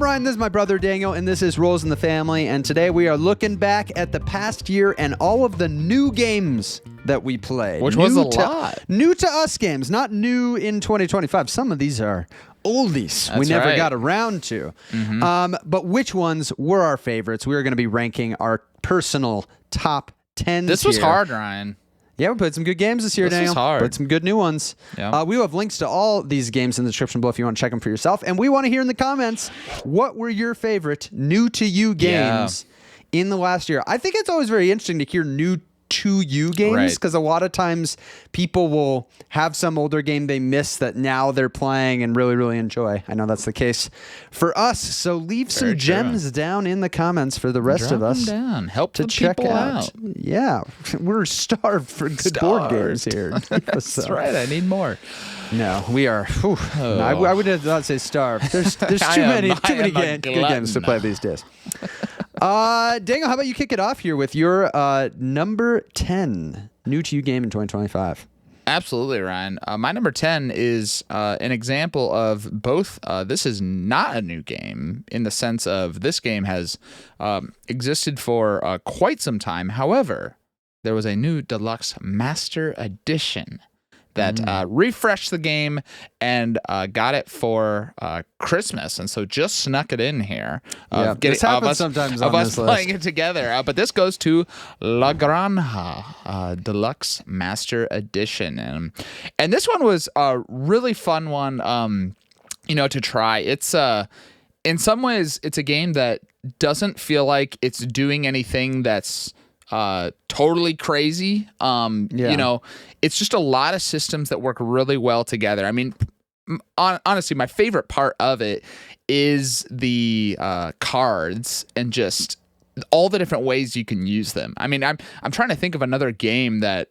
I'm Ryan, this is my brother Daniel, and this is Rolls in the Family, and today we are looking back at the past year and all of the new games that we played. Which was a lot. New to us games, not new in 2025. Some of these are oldies we never right. got around to. But which ones were our favorites? We are going to be ranking our personal top 10s This was here. hard, Ryan. Yeah, we played some good games this year, This was Daniel. hard. Played some good new ones. Yeah. We will have links to all these games in the description below if you want to check them for yourself. And we want to hear in the comments, what were your favorite new to you games in the last year? I think it's always very interesting to hear new to you games Right. because a lot of times people will have some older game they missed that now they're playing and really, really enjoy. I know that's the case for us. So leave some Very true. gems down in the comments for the rest Drop of us them down. Help to the check people out. Yeah, we're starved for good board games here. That's right. I need more. No, we are. No, I would not say starved. There's too many good games to play these days. Daniel, how about you kick it off here with your number 10 new to you game in 2025? Absolutely, Ryan. My number 10 is an example of both. This is not a new game in the sense of this game has existed for quite some time. However, there was a new deluxe master edition that refreshed the game and got it for Christmas, and so just snuck it in here. This happens sometimes on this list. Playing it together. But this goes to La Granja Deluxe Master Edition, and this one was a really fun one, to try. It's in some ways it's a game that doesn't feel like it's doing anything that's totally crazy. It's just a lot of systems that work really well together. I mean, honestly, my favorite part of it is the cards and just all the different ways you can use them. I mean, I'm trying to think of another game that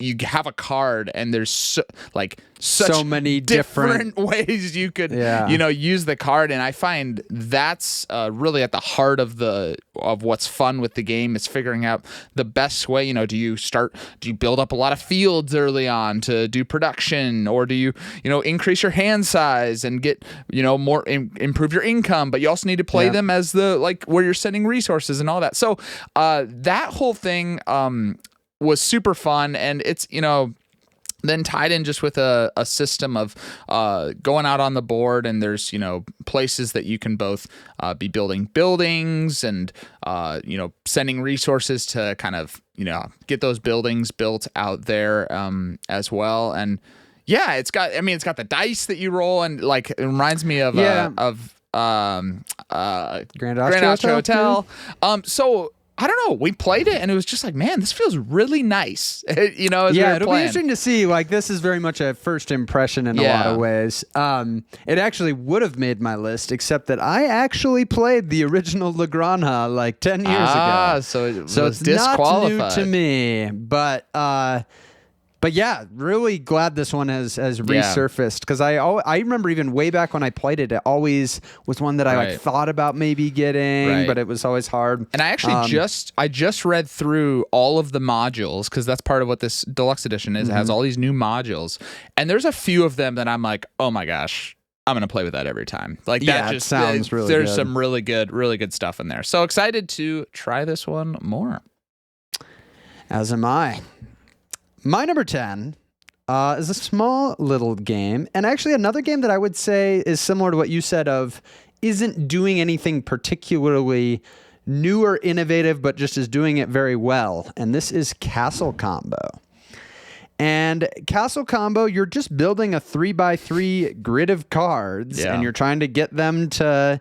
you have a card and there's such so many different ways you could use the card, and I find that's really at the heart of what's fun with the game is figuring out the best way. Do you build up a lot of fields early on to do production, or do you increase your hand size and get more improve your income, but you also need to play them as where you're sending resources and all that. So that whole thing was super fun, and it's then tied in just with a system of going out on the board, and there's places that you can both be building buildings and sending resources to kind of get those buildings built out there as well. And it's got the dice that you roll, and it reminds me of Grand Austria Hotel. So I don't know. We played it, and it was just like, man, this feels really nice. As we were it'll playing. be interesting to see. This is very much a first impression in a lot of ways. It actually would have made my list, except that I actually played the original La Granja 10 years ago. So it's disqualified. not new to me, but yeah, really glad this one has resurfaced, because I remember even way back when I played it, it always was one that I thought about maybe getting, but it was always hard. And I actually just read through all of the modules, because that's part of what this deluxe edition is. It has all these new modules, and there's a few of them that I'm like, oh my gosh, I'm gonna play with that every time. That sounds really there's good. some really good stuff in there. So excited to try this one more. As am I. My number 10 is a small little game, and actually another game that I would say is similar to what you said of isn't doing anything particularly new or innovative, but just is doing it very well, and this is Castle Combo. And Castle Combo, you're just building a 3x3 grid of cards, and you're trying to get them to,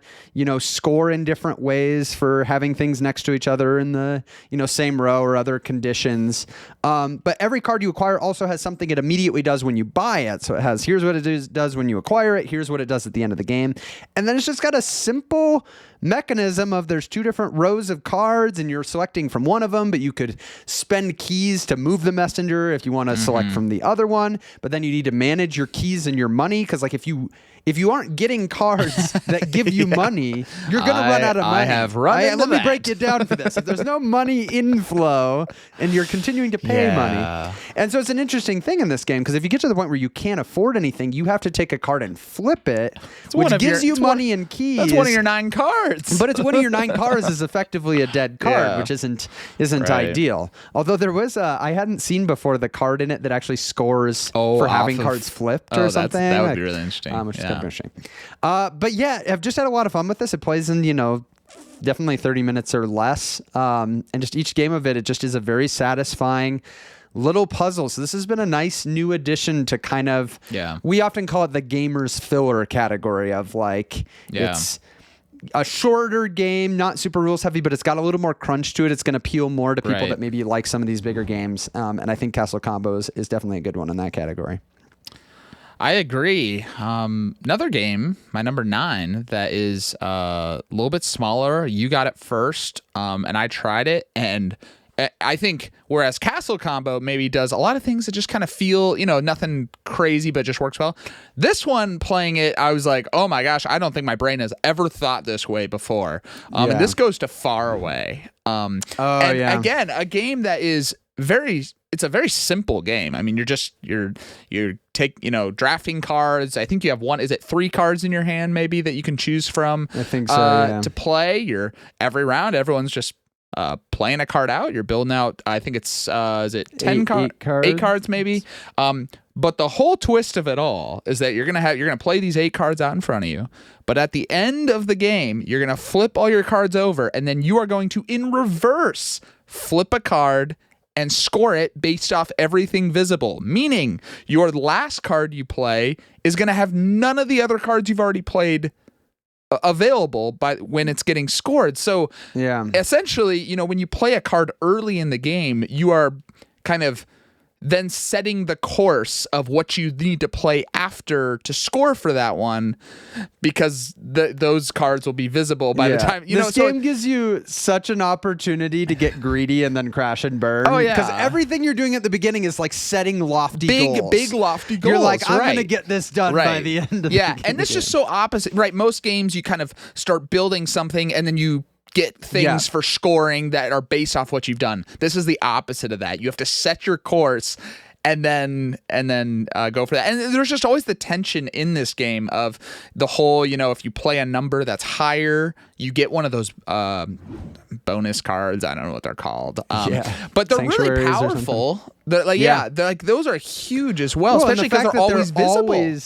score in different ways for having things next to each other in the, same row or other conditions. But every card you acquire also has something it immediately does when you buy it. So it has, here's what it does when you acquire it, here's what it does at the end of the game. And then it's just got a simple mechanism of there's two different rows of cards and you're selecting from one of them, but you could spend keys to move the messenger if you want to select from the other one, but then you need to manage your keys and your money, because if you if you aren't getting cards that give you money, you're going to run out of money. I have run into Let me that. break it down for this. If there's no money inflow and you're continuing to pay money. And so it's an interesting thing in this game because if you get to the point where you can't afford anything, you have to take a card and flip it, which gives you money and keys. That's one of your 9 cards. But it's one of your 9 cards is effectively a dead card, which isn't Right. ideal. Although there was I hadn't seen before the card in it that actually scores for having cards flipped or something. That would be really interesting. Which is kind of interesting. But yeah, I've just had a lot of fun with this. It plays in, definitely 30 minutes or less. And just each game of it just is a very satisfying little puzzle. So this has been a nice new addition to kind of, we often call it the gamer's filler category of it's a shorter game, not super rules heavy, but it's got a little more crunch to it. It's going to appeal more to people that maybe like some of these bigger games. And I think Castle Combo is definitely a good one in that category. I agree. Another game, my number 9, that is a little bit smaller. You got it first, and I tried it, and I think whereas Castle Combo maybe does a lot of things that just kind of feel, nothing crazy, but just works well. This one, playing it, I was like, oh my gosh, I don't think my brain has ever thought this way before. And this goes to Far Away. Again, a game that is it's a very simple game. I mean, you're drafting cards. I think you have 3 cards in your hand maybe that you can choose from. I think so, to play. Every round, everyone's just playing a card out. You're building out, I think it's, is it 10 cards? 8 cards maybe. But the whole twist of it all is that you're going to play these 8 cards out in front of you. But at the end of the game, you're going to flip all your cards over, and then you are going to, in reverse, flip a card and score it based off everything visible. Meaning, your last card you play is going to have none of the other cards you've already played available by when it's getting scored. So essentially, when you play a card early in the game, you are kind of then setting the course of what you need to play after to score for that one, because those cards will be visible by the time this game gives you such an opportunity to get greedy and then crash and burn. Oh yeah, because everything you're doing at the beginning is like setting lofty goals. Big lofty goals. You're like, I'm going to get this done by the end of the game. And this is so opposite, right? Most games you kind of start building something and then you get things for scoring that are based off what you've done. This is the opposite of that. You have to set your course and then go for that. And there's just always the tension in this game of the whole, if you play a number that's higher, you get one of those bonus cards. I don't know what they're called. But they're really powerful. They're those are huge as well, especially because they're always visible.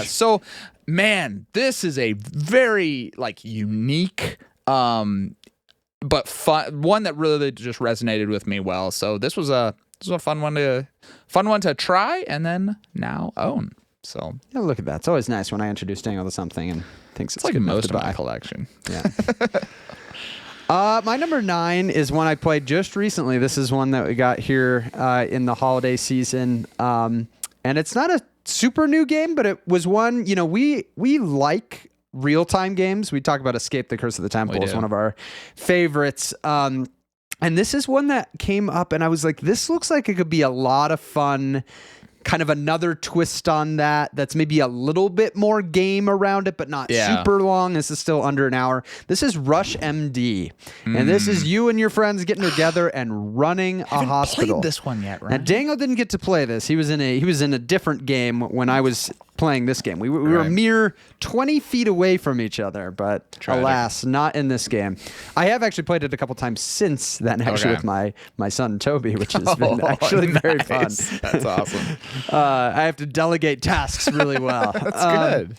So, man, this is a very unique but fun one that really just resonated with me well. So this was a fun one to try and then now own. So look at that. It's always nice when I introduce Daniel to something and thinks it's like good most enough to of buy. my collection. My number 9 is one I played just recently. This is one that we got here in the holiday season, and it's not a super new game, but it was one. We like real-time games. We talk about Escape the Curse of the Temple. It's one of our favorites. And this is one that came up, and I was like, this looks like it could be a lot of fun. Kind of another twist on that's maybe a little bit more game around it, but not super long. This is still under an hour. This is Rush MD. And this is you and your friends getting together and running a hospital. Played this one yet, right? Now, Daniel didn't get to play this. He was in a different game when I was playing this game. We were a mere 20 feet away from each other, but alas, not in this game. I have actually played it a couple times since then, actually, with my son Toby, which has been actually very fun. That's awesome. I have to delegate tasks really well. That's good.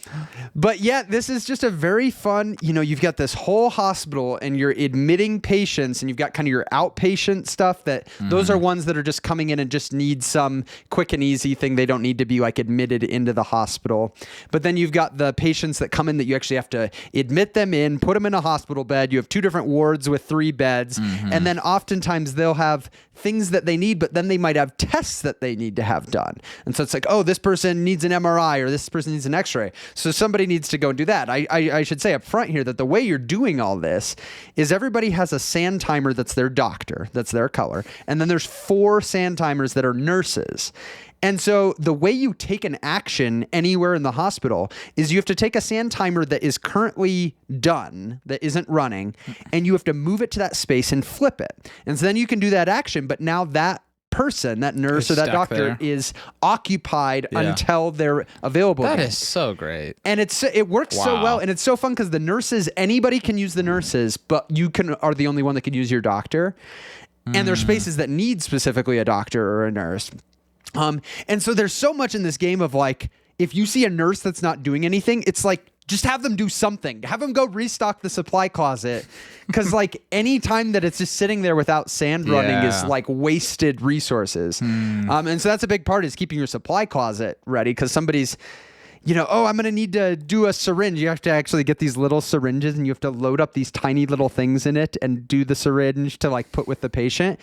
But yeah, this is just a very fun, you've got this whole hospital and you're admitting patients and you've got kind of your outpatient stuff that those are ones that are just coming in and just need some quick and easy thing. They don't need to be admitted into the hospital. But then you've got the patients that come in that you actually have to admit them in, put them in a hospital bed. You have 2 different wards with 3 beds. And then oftentimes they'll have things that they need, but then they might have tests that they need to have done. And so it's like, oh, this person needs an MRI or this person needs an X-ray. So somebody needs to go and do that. I should say up front here that the way you're doing all this is everybody has a sand timer that's their doctor, that's their color. And then there's 4 sand timers that are nurses. And so the way you take an action anywhere in the hospital is you have to take a sand timer that is currently done, that isn't running, and you have to move it to that space and flip it. And so then you can do that action, but now that person, that nurse or that doctor there. is occupied until they're available. That again. is so great. And it works so well, and it's so fun because the nurses, anybody can use the nurses, but you are the only one that can use your doctor. And there's spaces that need specifically a doctor or a nurse. And so there's so much in this game of like, if you see a nurse that's not doing anything, it's like, just have them do something. Have them go restock the supply closet. Because like any time that it's just sitting there without sand running is like wasted resources. And so that's a big part, is keeping your supply closet ready, because somebody's, I'm going to need to do a syringe. You have to actually get these little syringes and you have to load up these tiny little things in it and do the syringe to like put with the patient.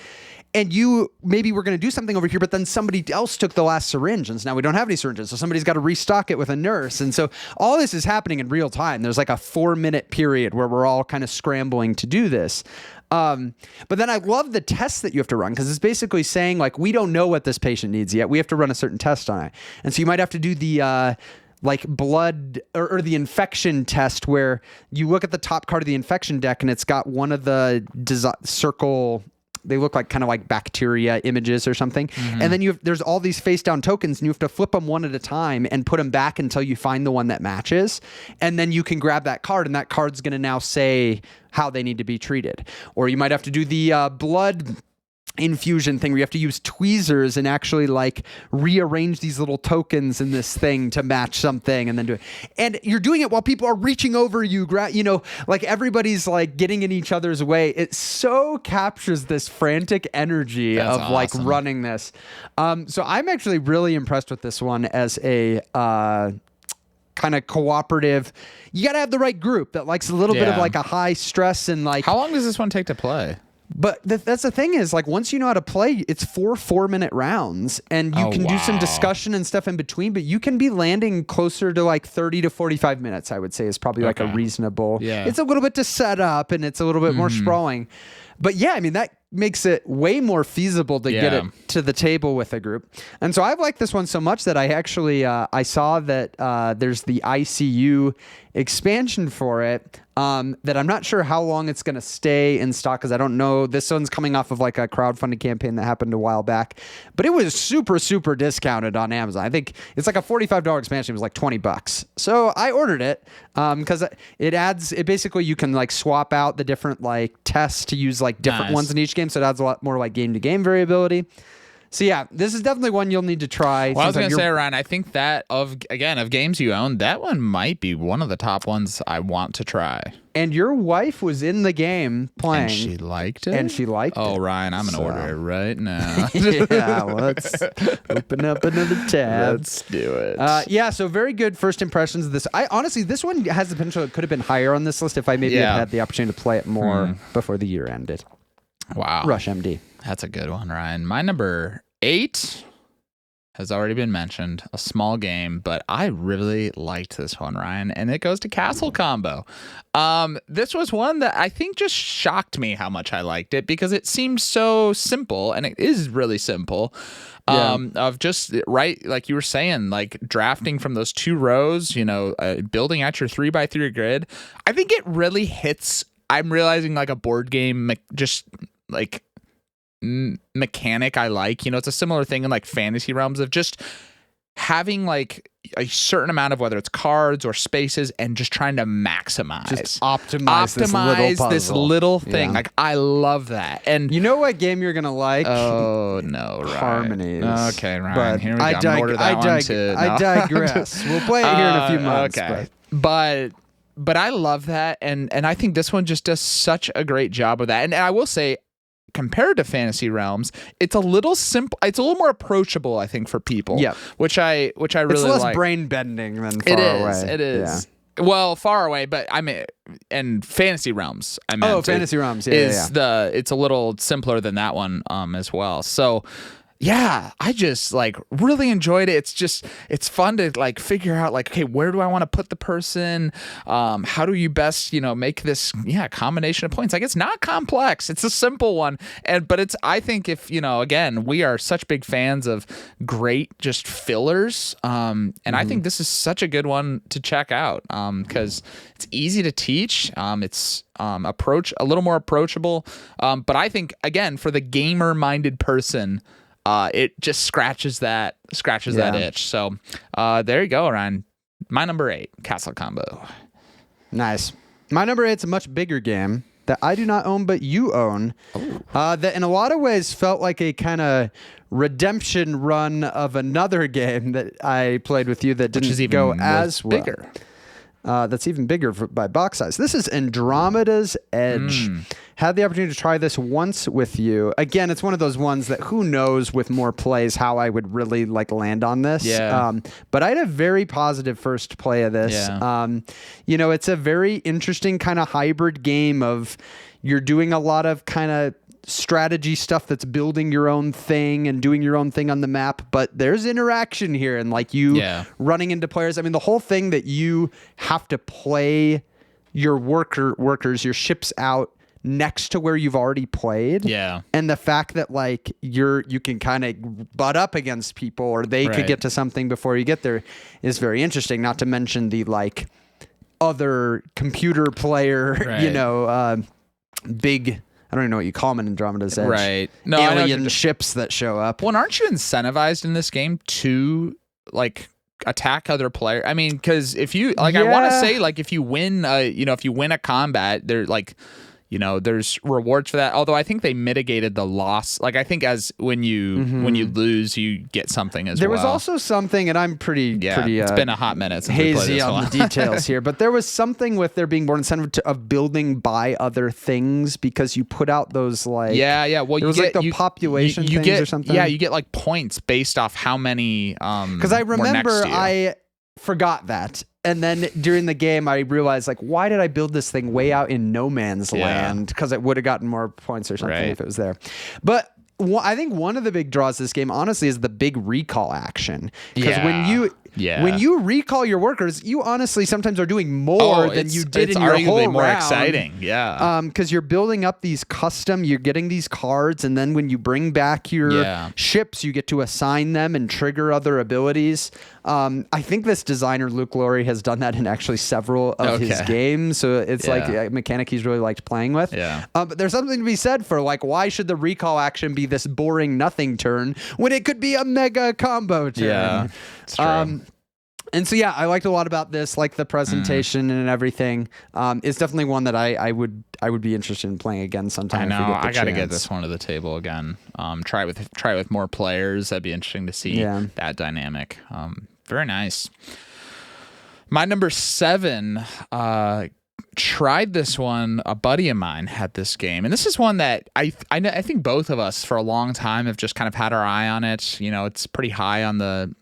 And you maybe we're going to do something over here, but then somebody else took the last syringe, and so now we don't have any syringes. So somebody's got to restock it with a nurse. And so all this is happening in real time. There's like a 4-minute period where we're all kind of scrambling to do this. But then I love the tests that you have to run, because it's basically saying like, we don't know what this patient needs yet. We have to run a certain test on it. And so you might have to do the like blood or the infection test, where you look at the top card of the infection deck and it's got one of the circle, they look like kind of like bacteria images or something. And then there's all these face down tokens, and you have to flip them one at a time and put them back until you find the one that matches. And then you can grab that card, and that card's going to now say how they need to be treated. Or you might have to do the blood infusion thing, where you have to use tweezers and actually like rearrange these little tokens in this thing to match something, and then do it. And you're doing it while people are reaching over you, like everybody's like getting in each other's way. It so captures this frantic energy of awesome. Like running this. So I'm actually really impressed with this one as a kind of cooperative. You got to have the right group that likes a little bit of like a high stress and like. How long does this one take to play? But that's the thing, is like, once you know how to play, it's 4-minute rounds, and you can do some discussion and stuff in between, but you can be landing closer to like 30 to 45 minutes, I would say, is probably like a reasonable. It's a little bit to set up, and it's a little bit more sprawling. But yeah, I mean, that makes it way more feasible to get it to the table with a group. And so I've liked this one so much that I actually, I saw that there's the ICU expansion for it, that I'm not sure how long it's going to stay in stock, because I don't know. This one's coming off of like a crowdfunding campaign that happened a while back, but it was super, super discounted on Amazon. I think it's like a $45 expansion. It was like $20. So I ordered it because it basically, you can like swap out the different like tests to use like different ones in each game. So it adds a lot more like game to game variability. So yeah, this is definitely one you'll need to try. Well, I was going to say, Ryan, I think that of games you own, that one might be one of the top ones I want to try. And your wife was in the game playing. And she liked it? Oh, Ryan, I'm going to order it right now. Yeah, let's open up another tab. Let's do it. So very good first impressions of this. Honestly, this one has the potential. It could have been higher on this list if I maybe had had the opportunity to play it more before the year ended. Wow. Rush MD. That's a good one, Ryan. My number 8 has already been mentioned. A small game, but I really liked this one, Ryan, and it goes to Castle Combo. This was one that I think just shocked me how much I liked it, because it seemed so simple, and it is really simple. Of just like you were saying, like drafting from those 2 rows, building out your 3x3 grid. I think it really hits. I'm realizing like a board game, just like mechanic I like. It's a similar thing in like fantasy realms of just having like a certain amount of, whether it's cards or spaces, and just trying to maximize, just optimize this little thing. Like I love that. And you know what game you're gonna like? Oh no, Ryan. Harmonies. Okay, Ryan. But here we go. I digress. We'll play it here in a few months. Okay, but I love that, and I think this one just does such a great job of that. And I will say, compared to Fantasy Realms, it's a little simple. It's a little more approachable, I think, for people. Yeah, which I really like. It's less brain bending than Far Away. It is. Yeah. Well, Far Away, but I mean, and Fantasy Realms. Fantasy Realms. It's a little simpler than that one as well. So. yeah, I just like really enjoyed it. It's fun to like figure out like, okay, where do I want to put the person? How do you best, make this combination of points? Like, it's not complex. It's a simple one. But I think if, again, we are such big fans of great just fillers. And I think this is such a good one to check out because it's easy to teach. It's a little more approachable. But I think, again, for the gamer minded person, it just scratches that itch. So there you go, Ryan. My number 8, Castle Combo. Nice. My number 8's a much bigger game that I do not own, but you own. That in a lot of ways felt like a kind of redemption run of another game that I played with you that didn't go as well. Bigger. That's even bigger by box size. This is Andromeda's Edge. Had the opportunity to try this once with you. Again, it's one of those ones that who knows with more plays how I would really like land on this. Yeah. But I had a very positive first play of this. Yeah. It's a very interesting kind of hybrid game of you're doing a lot of kind of strategy stuff that's building your own thing and doing your own thing on the map, but there's interaction here and like you running into players. I mean, the whole thing that you have to play your workers, your ships out next to where you've already played. Yeah. And the fact that like you can kind of butt up against people or they could get to something before you get there is very interesting. Not to mention the like other computer player, big, I don't even know what you call them in Andromeda's Edge. Right. No, alien ships that show up. Well, aren't you incentivized in this game to like attack other players? I mean, because if you like, I want to say like if you win, if you win a combat, they're like, there's rewards for that. Although I think they mitigated the loss. Like I think as when you lose, you get something as well. There was also something, and I'm pretty it's been a hot minute since hazy we played this on one. the details here, but there was something with there being more incentive of building by other things because you put out those like Well, there was like the population things get, or something. Yeah, you get like points based off how many. Because I remember I forgot that. And then during the game, I realized, like, why did I build this thing way out in no man's land? Because it would have gotten more points or something if it was there. But I think one of the big draws of this game, honestly, is the big recall action. Because when you recall your workers, you honestly sometimes are doing more than you did in your whole more round. Exciting, because you're building up these you're getting these cards, and then when you bring back your ships, you get to assign them and trigger other abilities. I think this designer, Luke Laurie, has done that in actually several of his games. So it's like a mechanic he's really liked playing with. But there's something to be said for like, why should the recall action be this boring nothing turn when it could be a mega combo turn? Yeah, it's true. And so, I liked a lot about this, like the presentation and everything. It's definitely one that I would be interested in playing again sometime. I know. I got to get this one to the table again. Try it with more players. That'd be interesting to see that dynamic. Very nice. My number 7, tried this one. A buddy of mine had this game, and this is one that I think both of us for a long time have just kind of had our eye on it. It's pretty high on the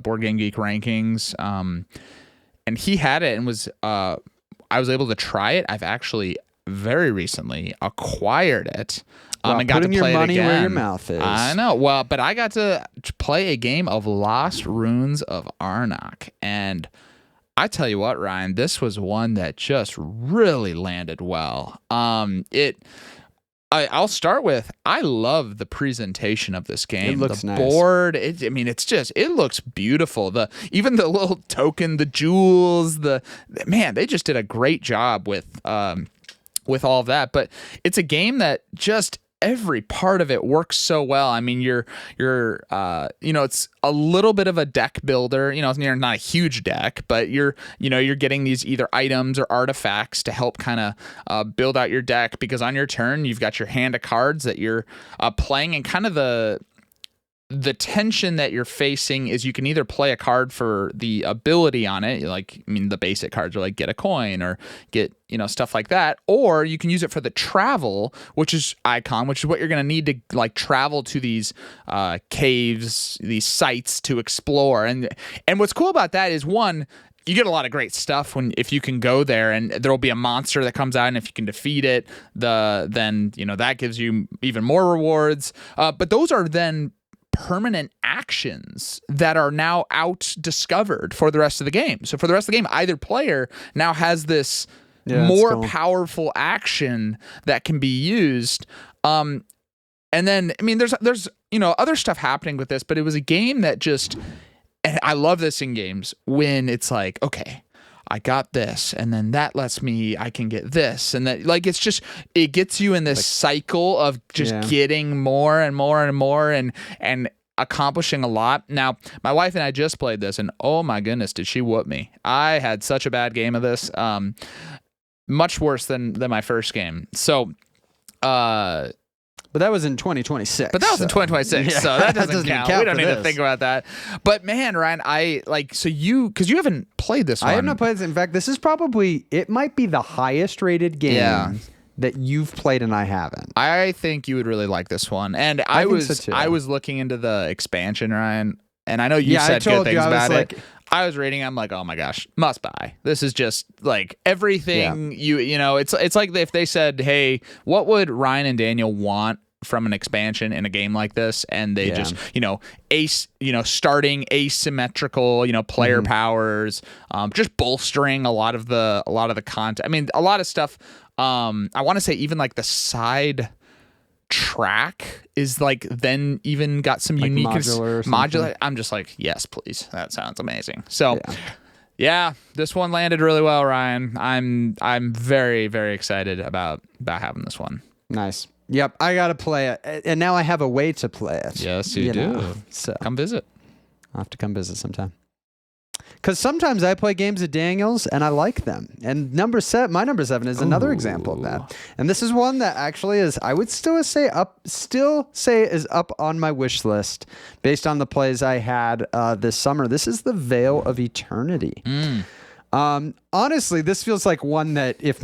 Board Game Geek rankings, and he had it and was I was able to try it. I've actually very recently acquired it and got to play your money it again. Where your mouth is. I know. Well, but I got to play a game of Lost Runes of Arnak, and I tell you what, Ryan, this was one that just really landed well. I'll start with, I love the presentation of this game. It looks nice. The board, it looks beautiful. Even the little token, the jewels, they just did a great job with all of that. But it's a game that just every part of it works so well. I mean, you're it's a little bit of a deck builder. It's not a huge deck, but you're getting these either items or artifacts to help kind of build out your deck, because on your turn you've got your hand of cards that you're playing, and kind of the tension that you're facing is you can either play a card for the ability on it, the basic cards are like get a coin or get, stuff like that, or you can use it for the travel, which is what you're going to need to like travel to these caves, these sites to explore. And what's cool about that is, one, you get a lot of great stuff if you can go there, and there will be a monster that comes out, and if you can defeat it, then that gives you even more rewards. But those are then permanent actions that are now out discovered for the rest of the game. So for the rest of the game, either player now has this more powerful action that can be used. And then, I mean, there's other stuff happening with this, but it was a game that just, and I love this in games when it's like, okay, I got this, and then that lets me, I can get this, and that, like, it's just, it gets you in this cycle of just getting more and more and more and accomplishing a lot. Now, my wife and I just played this, and oh my goodness, did she whoop me. I had such a bad game of this, much worse than my first game. So, but that was in 2026. But that was in 2026, so that doesn't count. We don't need to think about that. But man, Ryan, because you haven't played this one. I have not played this. In fact, this is probably, it might be the highest rated game that you've played and I haven't. I think you would really like this one. And I was looking into the expansion, Ryan, and I know you said good things about it. I was reading, I'm like, oh my gosh, must buy. This is just like everything it's like if they said, hey, what would Ryan and Daniel want from an expansion in a game like this? And they just, starting asymmetrical, player powers, just bolstering a lot of the content. I mean, a lot of stuff. I want to say even like the side track is like then even got some like unique modular. I'm just like, yes, please. That sounds amazing. So yeah, this one landed really well, Ryan. I'm very, very excited about having this one. Nice. Yep, I gotta play it, and now I have a way to play it. Yes, you do. So come visit. I'll have to come visit sometime. Because sometimes I play games of Daniel's and I like them. And my number 7 is another example of that. And this is one that actually is, I would still say is up on my wish list based on the plays I had this summer. This is the Veil of Eternity. Honestly, this feels like one that if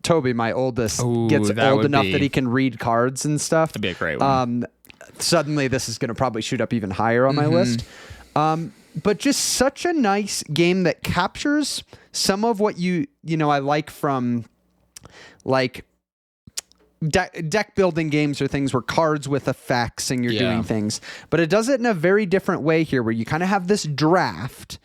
Toby, my oldest, gets old enough that he can read cards and stuff. That'd be a great one. Suddenly this is going to probably shoot up even higher on my list. But just such a nice game that captures some of what I like from like deck building games or things where cards with effects and you're doing things. But it does it in a very different way here where you kind of have this draft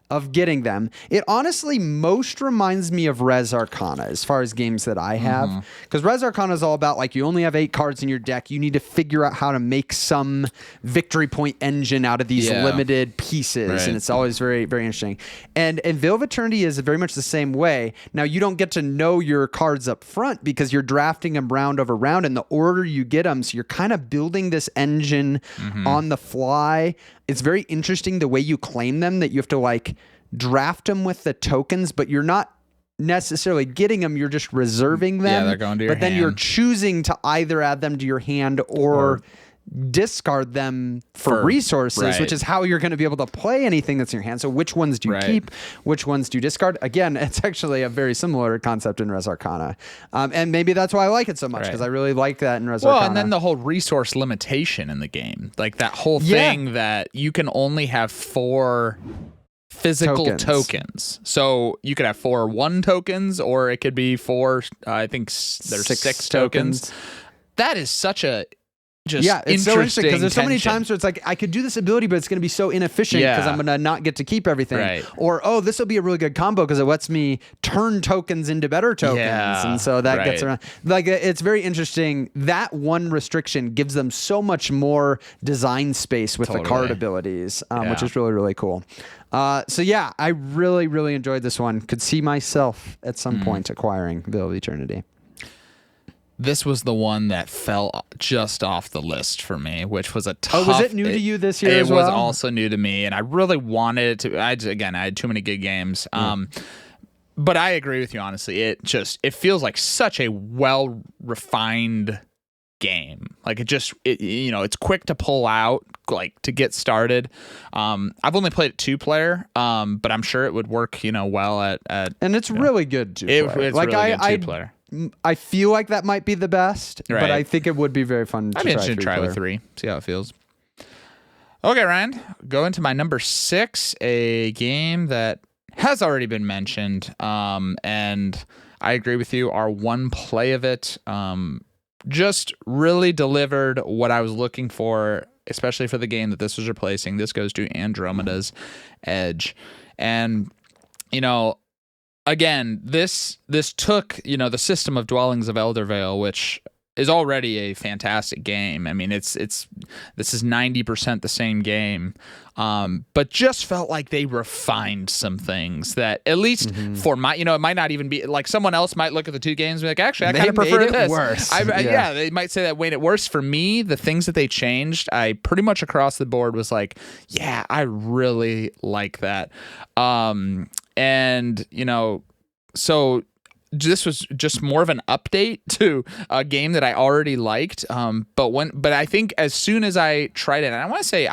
of getting them. It honestly most reminds me of Res Arcana as far as games that I have. Because Res Arcana is all about like you only have 8 cards in your deck. You need to figure out how to make some victory point engine out of these limited pieces. Right. And it's always very, very interesting. And Veil of Eternity is very much the same way. Now you don't get to know your cards up front because you're drafting them round over round in the order you get them. So you're kind of building this engine on the fly. It's very interesting the way you claim them, that you have to like draft them with the tokens, but you're not necessarily getting them, you're just reserving them. Yeah, they're going to your hand. But then you're choosing to either add them to your hand or discard them for resources, which is how you're going to be able to play anything that's in your hand. So which ones do you keep? Which ones do you discard? Again, it's actually a very similar concept in Res Arcana. And maybe that's why I like it so much, because I really like that in Res Arcana. Well, and then the whole resource limitation in the game. Like that whole thing that you can only have 4 physical tokens. So you could have 4 1 tokens, or it could be 4, I think there's 6 tokens. That is such a it's so interesting because there's so many times where it's like I could do this ability, but it's going to be so inefficient because I'm going to not get to keep everything. Or this will be a really good combo because it lets me turn tokens into better tokens, and so that gets around. Like it's very interesting. That one restriction gives them so much more design space with the card abilities, which is really, really cool. So yeah, I really, really enjoyed this one. Could see myself at some point acquiring Veil of Eternity. This was the one that fell just off the list for me, which was a tough... Oh, was it new to you this year as well? It was also new to me, and I really wanted it to... I had too many good games. But I agree with you, honestly. It feels like such a well-refined game. Like it's quick to pull out, like to get started. I've only played it 2-player, but I'm sure it would work, well at and it's really good 2-player. It's like really good 2-player. I feel like that might be the best, but I think it would be very fun to try. I'd be interested to try with 3, see how it feels. Okay, Ryan, go into my number 6, a game that has already been mentioned, and I agree with you. Our one play of it just really delivered what I was looking for especially for the game that this was replacing. This goes to Andromeda's Edge. And, again, this took, the system of Dwellings of Eldervale, which is already a fantastic game. I mean, this is 90% the same game, but just felt like they refined some things that, at least for my, it might not even be like someone else might look at the two games and be like, actually, I kind of prefer this. Worse. Yeah, they might say that made it worse. For me, the things that they changed, I pretty much across the board was like, yeah, I really like that. So this was just more of an update to a game that I already liked. But I think as soon as I tried it, and I want to say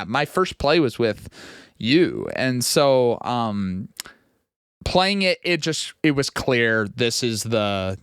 my first play was with you. And so, playing it, it was clear this is the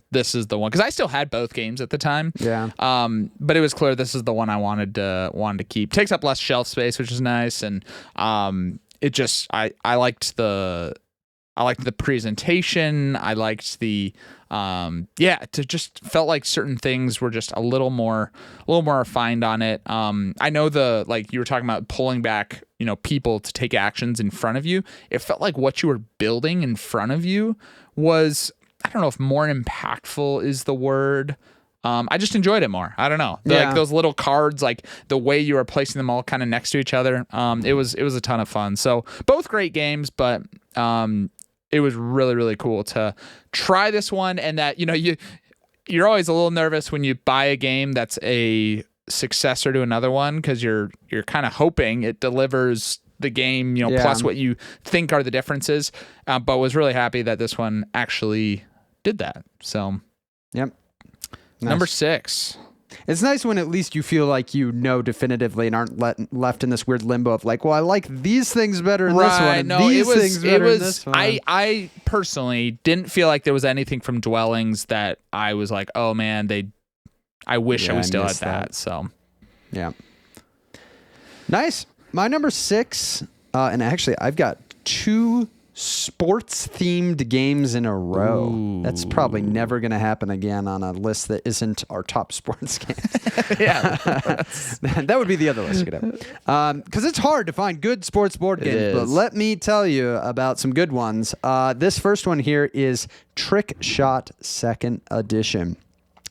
one, because I still had both games at the time. Yeah. But it was clear this is the one I wanted to keep. Takes up less shelf space, which is nice. And, I liked the presentation. I liked the it just felt like certain things were just a little more refined on it. I know you were talking about pulling back, people to take actions in front of you. It felt like what you were building in front of you was, I don't know if more impactful is the word. I just enjoyed it more. I don't know. Like those little cards, like the way you were placing them all kind of next to each other. It was a ton of fun. So both great games, but it was really, really cool to try this one. And that, you're always a little nervous when you buy a game that's a successor to another one, because you're kind of hoping it delivers the game, plus what you think are the differences. But was really happy that this one actually did that. So, yep. Nice. Number 6. It's nice when at least you feel like definitively and aren't left in this weird limbo of like, well, I like these things better in this one, and these things better in this one. I personally didn't feel like there was anything from Dwellings that I was like, oh man, I wish I still had that. So, yeah. Nice. My number 6, and actually I've got 2 sports-themed games in a row. Ooh. That's probably never going to happen again on a list that isn't our top sports game. Yeah. That would be the other list you could have. Because it's hard to find good sports board games, but let me tell you about some good ones. This first one here is Trick Shot 2nd Edition.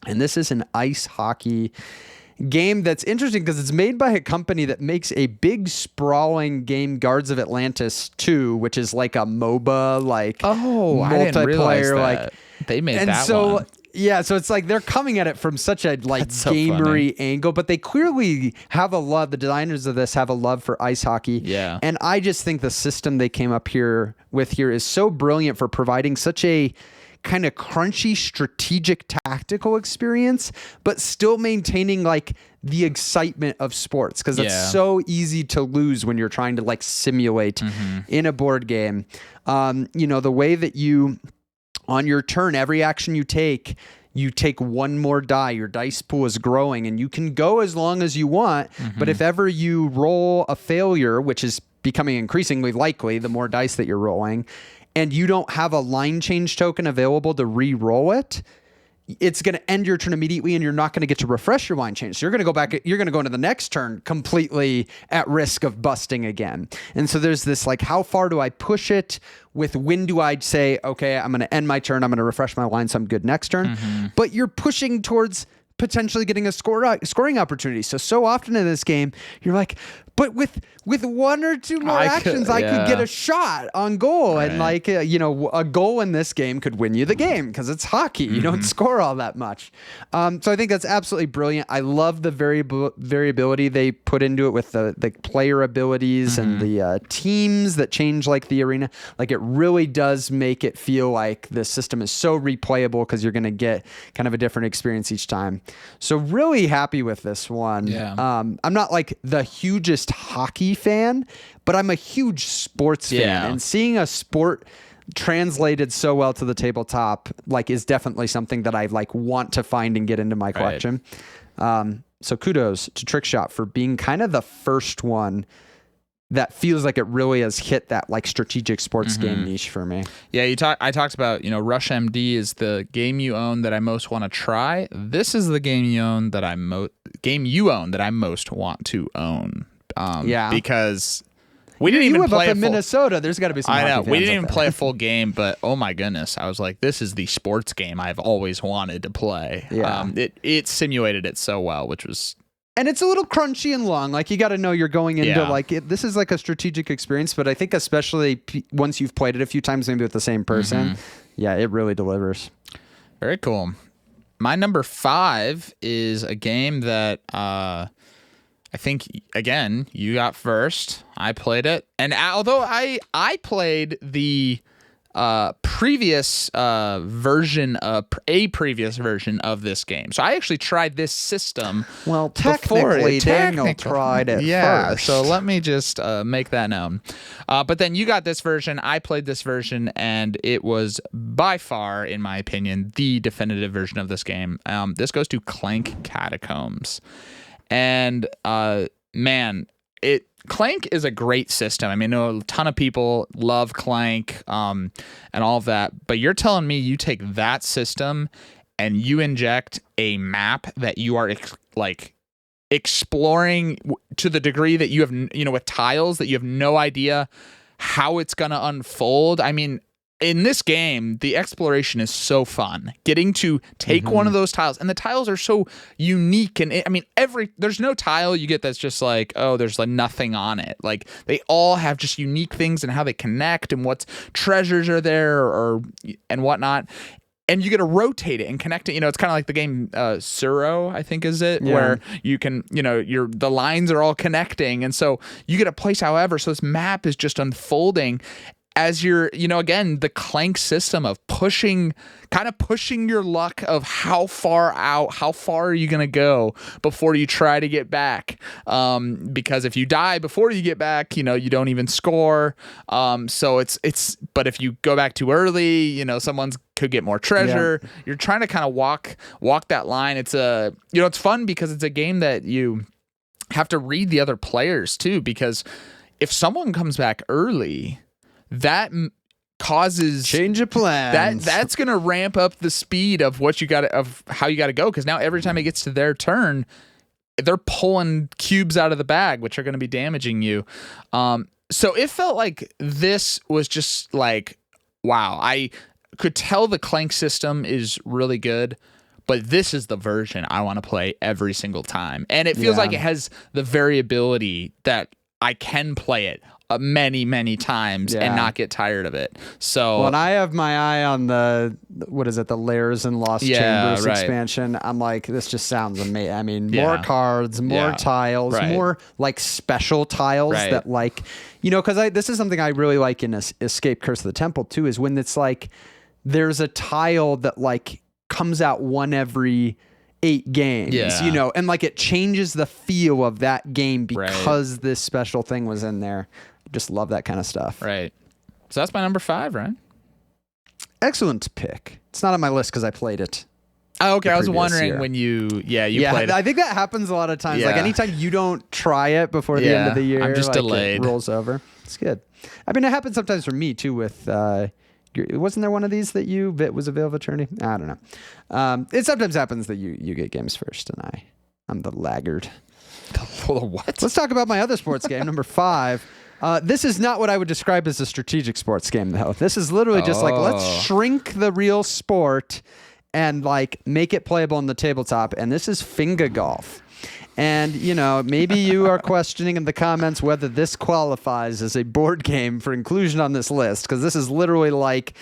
And this is an ice hockey game that's interesting because it's made by a company that makes a big sprawling game, Guards of Atlantis 2, which is like a MOBA, multiplayer. I didn't realize that. They made that one. Yeah, so it's like they're coming at it from such a gamery angle, but they clearly have a love. The designers of this have a love for ice hockey. Yeah. And I just think the system they came up with here is so brilliant for providing such a kind of crunchy strategic tactical experience, but still maintaining the excitement of sports, because it's so easy to lose when you're trying to simulate in a board game. The way that you, on your turn, every action you take one more die. Your dice pool is growing, and you can go as long as you want. But if ever you roll a failure, which is becoming increasingly likely the more dice that you're rolling, and you don't have a line change token available to re-roll it, it's going to end your turn immediately, and you're not going to get to refresh your line change. So you're going to go back. You're going to go into the next turn completely at risk of busting again. And so there's this how far do I push it? With when do I say, okay, I'm going to end my turn. I'm going to refresh my line, so I'm good next turn. But you're pushing towards potentially getting a scoring opportunity. So often in this game, you're like, but with one or two more actions, I could get a shot on goal. Right. And a goal in this game could win you the game because it's hockey. You don't score all that much. So I think that's absolutely brilliant. I love the variability they put into it with the player abilities and the teams that change the arena. It really does make it feel like the system is so replayable because you're going to get kind of a different experience each time. So really happy with this one. Yeah. I'm not the hugest hockey fan, but I'm a huge sports fan, and seeing a sport translated so well to the tabletop is definitely something that I want to find and get into my collection. So kudos to Trickshot for being kind of the first one that feels like it really has hit that like strategic sports game niche for me. Yeah, I talked about, Rush MD is the game you own that I most want to try. This is the game you own that I most want to own. Because we didn't even play up in Minnesota. There's got to be some. I know we didn't even play a full game, but oh my goodness, I was like, this is the sports game I've always wanted to play. Yeah. It simulated it so well, which was. And it's a little crunchy and long. Like, you got to know you're going into this is like a strategic experience. But I think especially once you've played it a few times, maybe with the same person, it really delivers. Very cool. My number 5 is a game that I think, again, you got first. I played it. And although I played the previous version of this game. So I actually tried this system. Well, technically, Daniel tried it first. So let me just make that known. But then you got this version. I played this version, and it was by far, in my opinion, the definitive version of this game. This goes to Clank Catacombs. And Clank is a great system. I mean, I know a ton of people love Clank and all of that, but you're telling me you take that system and you inject a map that you are exploring to the degree that you have, with tiles that you have no idea how it's going to unfold. I mean, in this game, the exploration is so fun. Getting to take one of those tiles, and the tiles are so unique. And I mean, there's no tile you get that's just like, oh, there's like nothing on it. Like, they all have just unique things and how they connect and what treasures are there and whatnot. And you get to rotate it and connect it. It's kind of like the game Suro, I think is it, where you can, the lines are all connecting, and so you get a place. However, so this map is just unfolding as you're, again, the Clank system of pushing your luck of how far are you going to go before you try to get back. Because if you die before you get back, you don't even score. So but if you go back too early, someone's could get more treasure. Yeah. You're trying to kind of walk that line. It's it's fun because it's a game that you have to read the other players too, because if someone comes back early, that causes change of plans. That's going to ramp up the speed of how you got to go. Cause now every time it gets to their turn, they're pulling cubes out of the bag, which are going to be damaging you. So it felt like this was just like, wow, I could tell the Clank system is really good, but this is the version I want to play every single time. And it feels like it has the variability that I can play it many times and not get tired of it. So when I have my eye on the Layers and Lost Chambers expansion, I'm like, this just sounds amazing. I mean, more cards, more tiles, more like special tiles that like, because this is something I really like in Escape Curse of the Temple too, is when it's like there's a tile that like comes out one every 8 games, and like it changes the feel of that game because this special thing was in there. Just love that kind of stuff. Right. So that's my number 5, right? Excellent pick. It's not on my list because I played it. Oh, okay. I was wondering when you played it. I think that happens a lot of times. Like anytime you don't try it before the end of the year, I'm just delayed. It rolls over. It's good. I mean, it happens sometimes for me too with, wasn't there one of these that was a Veil of Eternity? I don't know. It sometimes happens that you get games first and I'm the laggard. What? Let's talk about my other sports game, number 5. This is not what I would describe as a strategic sports game, though. This is literally just like, let's shrink the real sport and like make it playable on the tabletop. And this is Finga Golf. And, maybe you are questioning in the comments whether this qualifies as a board game for inclusion on this list, because this is literally like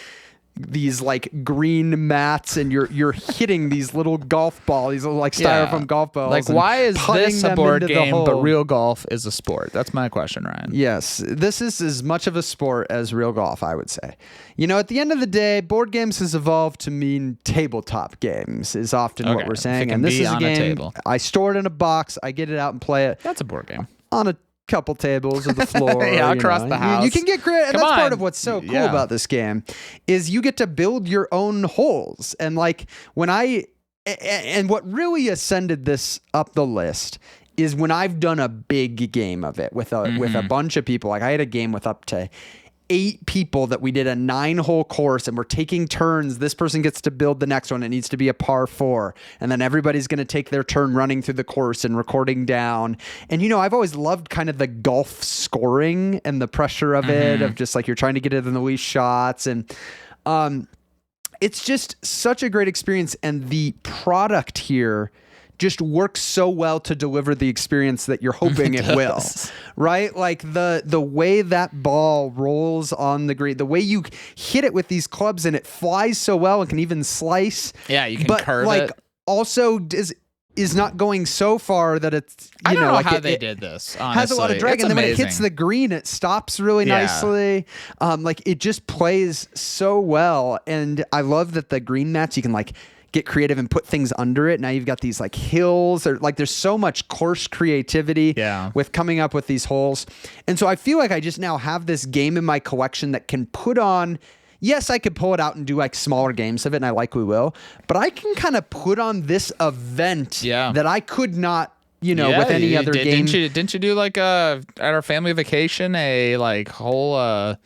these like green mats and you're hitting these little golf balls, these little like styrofoam golf balls. Like, why is this a board game but real golf is a sport? That's my question, Ryan. Yes, this is as much of a sport as real golf, I would say. At the end of the day, board games has evolved to mean tabletop games is often what we're saying. And this is a game I store it in a box, I get it out and play it. That's a board game. On a couple tables or the floor. Across the house. You can get creative. And that's part of what's so cool about this game is you get to build your own holes. And like and what really ascended this up the list is when I've done a big game of it with a bunch of people. Like I had a game with up to 8 people that we did a 9-hole course, and we're taking turns. This person gets to build the next one. It needs to be a par 4. And then everybody's going to take their turn running through the course and recording down. And, I've always loved kind of the golf scoring and the pressure of it, of just like you're trying to get it in the least shots. And it's just such a great experience. And the product here just works so well to deliver the experience that you're hoping it will, right? Like the way that ball rolls on the green, the way you hit it with these clubs, and it flies so well and can even slice. Yeah, you can but curve like it. Also is not going so far that it's I don't know like how they did this. Honestly. Has a lot of drag, it's and then when it amazing. hits the green, it stops really nicely. Like it just plays so well, and I love that the green mats you can like get creative and put things under it. Now you've got these like hills, or like there's so much course creativity with coming up with these holes. And so I feel like I just now have this game in my collection that can put on. Yes, I could pull it out and do like smaller games of it, and I likely will. But I can kind of put on this event that I could not, with any other game. Didn't you do like at our family vacation a like whole?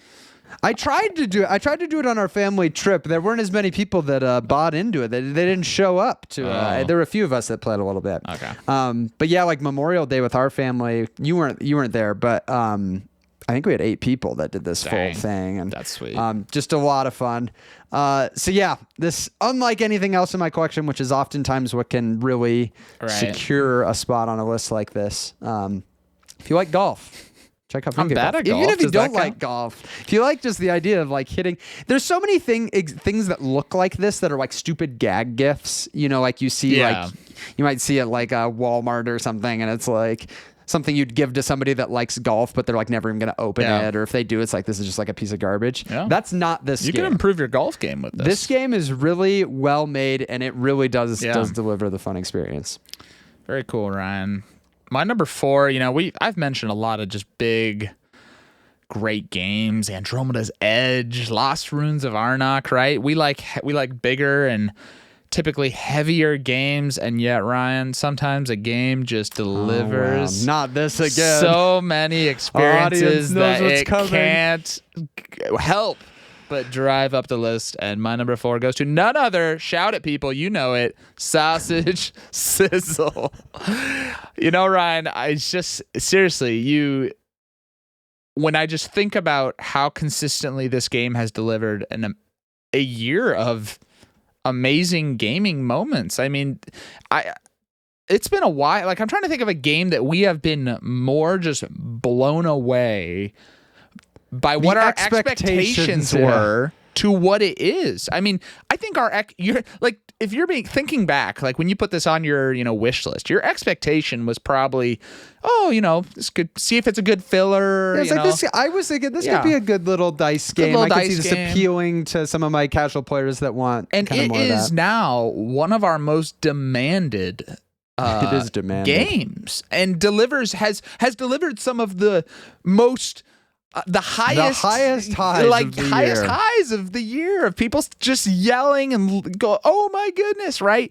I tried to do it on our family trip. There weren't as many people that bought into it. They didn't show up to. There were a few of us that played a little bit. Okay. But yeah, like Memorial Day with our family, you weren't there, but I think we had 8 people that did this full thing, and that's sweet. Just a lot of fun. So yeah, this, unlike anything else in my collection, which is oftentimes what can really secure a spot on a list like this. If you like golf, check out I'm bad golf. at golf. Even if you Does don't that like count? golf, if you like just the idea of like hitting, there's so many things that look like this that are like stupid gag gifs. Like you see, like you might see it like a Walmart or something, and it's like something you'd give to somebody that likes golf, but they're like never even going to open it, or if they do, it's like this is just like a piece of garbage. That's not this game. You can improve your golf game with this. This game is really well made, and it really does deliver the fun experience. Very cool, Ryan. My number 4, I've mentioned a lot of just big, great games. Andromeda's Edge, Lost Ruins of Arnak, right? We like bigger and typically heavier games, and yet, Ryan, sometimes a game just delivers not this again. So many experiences that it coming. Can't help but drive up the list. And my number 4 goes to none other, shout it people, you know it, Sausage Sizzle. Ryan, I just, seriously, when I just think about how consistently this game has delivered a year of amazing gaming moments. I mean, it's been a while. Like, I'm trying to think of a game that we have been more just blown away by what our expectations were to what it is. I mean, I think you're like, if you're thinking back, like when you put this on your, wish list, your expectation was probably, this could see if it's a good filler. Yeah, I was thinking this could be a good little dice game. I could see this appealing to some of my casual players that want. And it is now one of our most demanded. It is demanded games, and has delivered some of the most. The highest highs of the year of people just yelling and go, oh my goodness, right?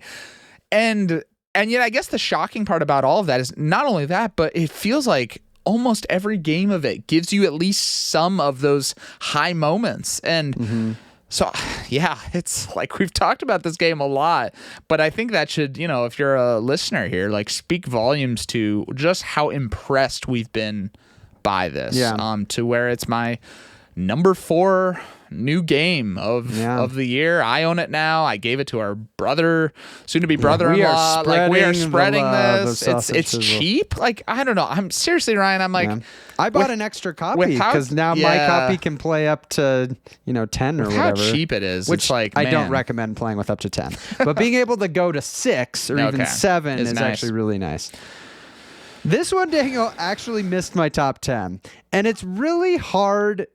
And yet I guess the shocking part about all of that is not only that, but it feels like almost every game of it gives you at least some of those high moments. And so, yeah, it's like we've talked about this game a lot, but I think that should, if you're a listener here, like speak volumes to just how impressed we've been by this, to where it's my number 4 new game of the year. I own it now. I gave it to our soon-to-be brother-in-law. We are spreading this. It's cheap. Like, I don't know. I'm seriously, Ryan. I'm like, I bought an extra copy because now my copy can play up to 10 or whatever. How cheap it is. Which it's like, I don't recommend playing with up to 10, but being able to go to 6 or even 7 is actually really nice. This one, Daniel, actually missed my top 10, and it's really hard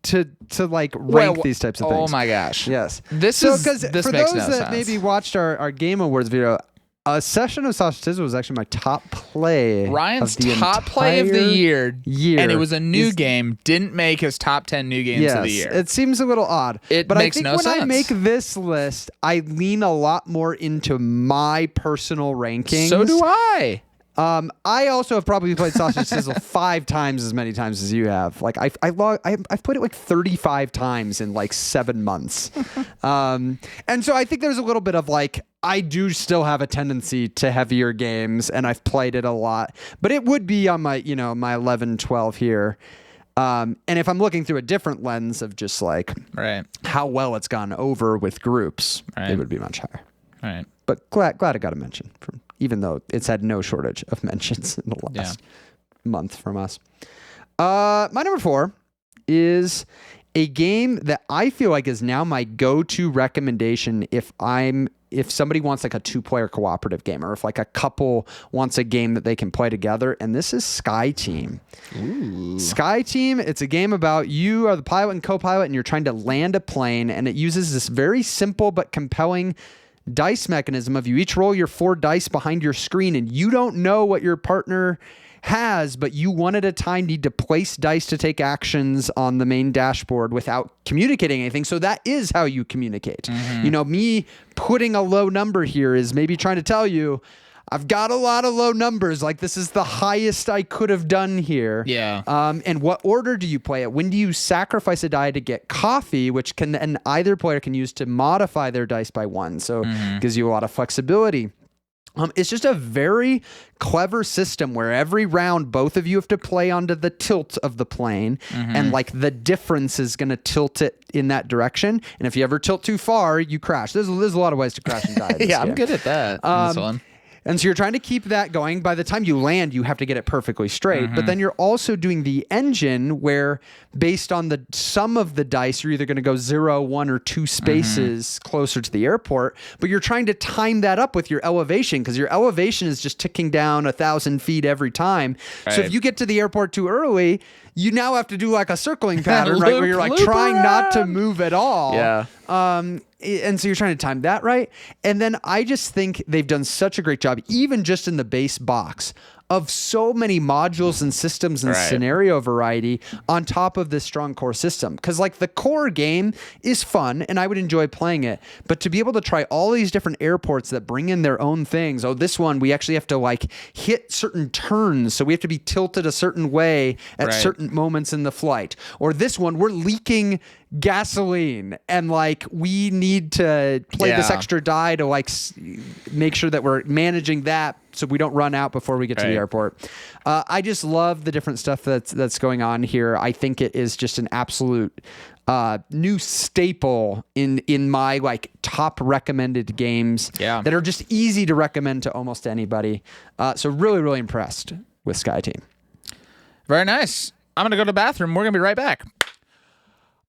to like rank these types of things. Oh my gosh! Yes, this for makes those no that sense. maybe watched our Game Awards video, a session of Sausage Sizzle was actually my top play. Ryan's of the top play of the year, and it was a new is, game. Didn't make his top 10 new games of the year. It seems a little odd. But I think no sense. when I make this list, I lean a lot more into my personal rankings. So do I. I also have probably played Sausage Sizzle 5 times as many times as you have. Like I've played it like 35 times in like 7 months. And so I think there's a little bit of like, I do still have a tendency to heavier games and I've played it a lot, but it would be on my, my 11, 12 here. And if I'm looking through a different lens of just like how well it's gone over with groups, it would be much higher. Right. But glad I got a mention, even though it's had no shortage of mentions in the last month from us. My number 4 is a game that I feel like is now my go-to recommendation if somebody wants like a 2-player cooperative game, or if like a couple wants a game that they can play together, and this is SkyTeam. Ooh. SkyTeam, it's a game about you are the pilot and co-pilot, and you're trying to land a plane, and it uses this very simple but compelling dice mechanism of you each roll your 4 dice behind your screen, and you don't know what your partner has, but you one at a time need to place dice to take actions on the main dashboard without communicating anything. So that is how you communicate. Mm-hmm. Me putting a low number here is maybe trying to tell you, I've got a lot of low numbers. Like, this is the highest I could have done here. Yeah. And what order do you play it? When do you sacrifice a die to get coffee, which can then either player can use to modify their dice by 1. So it gives you a lot of flexibility. It's just a very clever system where every round, both of you have to play onto the tilt of the plane, and like the difference is going to tilt it in that direction. And if you ever tilt too far, you crash. There's a lot of ways to crash and die. Yeah, I'm good at that. This one. And so you're trying to keep that going. By the time you land, you have to get it perfectly straight. But then you're also doing the engine where, based on the sum of the dice, you're either going to go 0, 1, or 2 spaces closer to the airport. But you're trying to time that up with your elevation, because your elevation is just ticking down 1,000 feet every time. Right. So if you get to the airport too early, you now have to do like a circling pattern, right? Where you're like trying not to move at all. Yeah. And so you're trying to time that right. And then I just think they've done such a great job, even just in the base box, of so many modules and systems and scenario variety on top of this strong core system. Because like the core game is fun and I would enjoy playing it, but to be able to try all these different airports that bring in their own things. Oh, this one we actually have to like hit certain turns, so we have to be tilted a certain way at certain moments in the flight. Or this one, we're leaking gasoline and like we need to play this extra die to like make sure that we're managing that so we don't run out before we get to the airport. I just love the different stuff that's going on here. I think it is just an absolute new staple in my like top recommended games that are just easy to recommend to almost anybody. So really, really impressed with SkyTeam. Very nice. I'm going to go to the bathroom. We're going to be right back.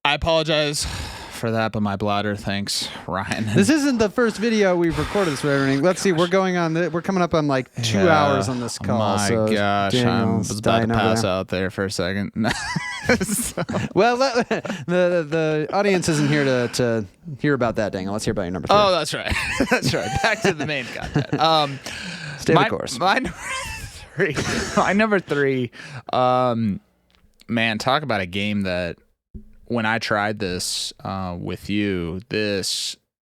I apologize for that, but my bladder, thanks, Ryan. This isn't the first video we've recorded this morning. Let's see, we're coming up on like 2 hours on this call. My gosh, I was about to pass out there for a second. Well, the audience isn't here to hear about that, Daniel. Let's hear about your number 3. Oh, that's right. That's right. Back to the main content. Stay the course. My number 3. My number 3. Man, talk about a game that, when I tried this with you,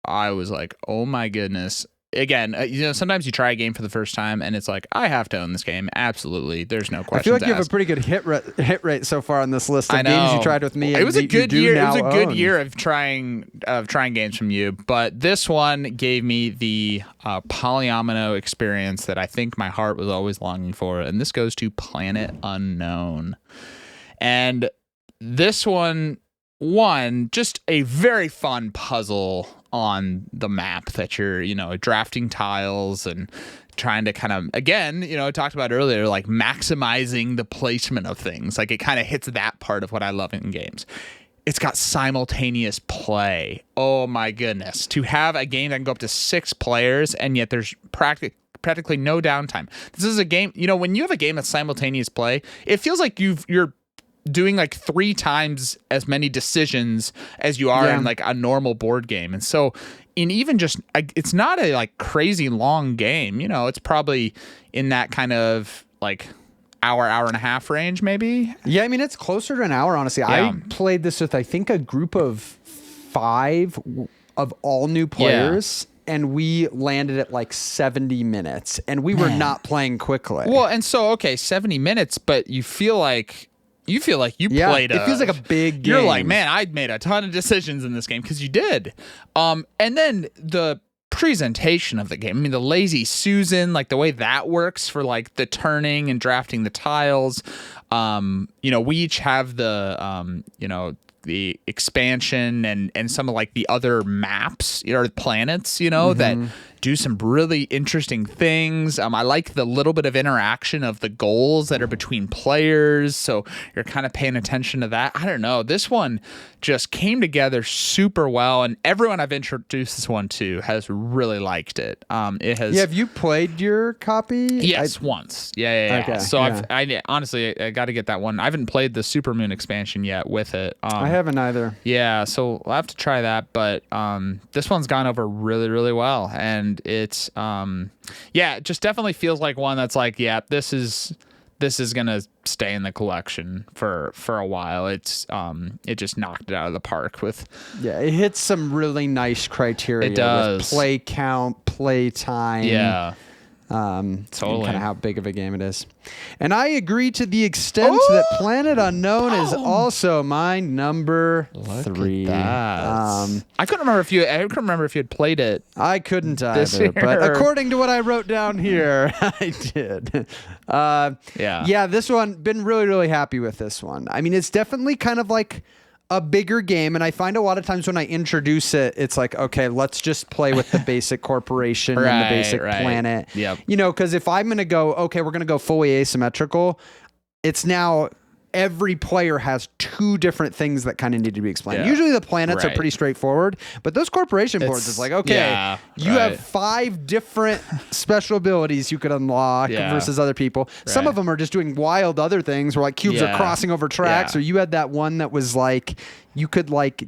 I was like, oh my goodness. Again, sometimes you try a game for the first time and it's like, I have to own this game. Absolutely. There's no question. I feel like you have a pretty good hit rate so far on this list of games you tried with me. It was a good year. It was a good year of trying games from you. But this one gave me the polyomino experience that I think my heart was always longing for. And this goes to Planet Unknown. And this one, just a very fun puzzle on the map that you're, drafting tiles and trying to kind of, again, I talked about earlier, like maximizing the placement of things. Like it kind of hits that part of what I love in games. It's got simultaneous play. Oh my goodness. To have a game that can go up to 6 players and yet there's practically no downtime. This is a game, when you have a game that's simultaneous play, it feels like you're doing like 3 times as many decisions as you are in like a normal board game. And so in even just, it's not a like crazy long game, it's probably in that kind of like hour and a half range maybe. Yeah, I mean, it's closer to an hour, honestly. I played this with, I think, a group of 5 of all new players. and we landed at like 70 minutes, and we were not playing quickly. Well, and so, okay, 70 minutes, but you feel like you played it feels like a big game. You're like, man, I made a ton of decisions in this game, because you did. And then the presentation of the game, I mean, the Lazy Susan, like the way that works for like the turning and drafting the tiles. We each have the the expansion and some of like the other maps, or planets, that do some really interesting things. I like the little bit of interaction of the goals that are between players, so you're kind of paying attention to that. I don't know. This one just came together super well, and everyone I've introduced this one to has really liked it. It has. Yeah, have you played your copy? Yes, once. Yeah. Okay, So yeah. I honestly got to get that one. I haven't played the Supermoon expansion yet with it. I haven't either. Yeah, so I'll have to try that, but this one's gone over really, really well, and it's it just definitely feels like one that's like, yeah, this is gonna stay in the collection for a while. It's it just knocked it out of the park with. Yeah, it hits some really nice criteria. It does. With play count, play time. Yeah. Totally. Kind of how big of a game it is. And I agree to the extent that Planet Unknown is also my number 3. I couldn't remember if you had played it. I couldn't this either, year. but according to what I wrote down here, I did. Yeah, this one, been really, really happy with this one. I mean, it's definitely kind of like a bigger game, and I find a lot of times when I introduce it, it's like, okay, let's just play with the basic corporation and the basic planet. Yep. Because if I'm going to go, okay, we're going to go fully asymmetrical, it's now every player has 2 different things that kind of need to be explained. Yeah. Usually the planets are Right. pretty straightforward, but those corporation boards, it's like, okay, you have 5 different special abilities you could unlock versus other people. Some of them are just doing wild other things where like cubes are crossing over tracks, or you had that one that was like, you could like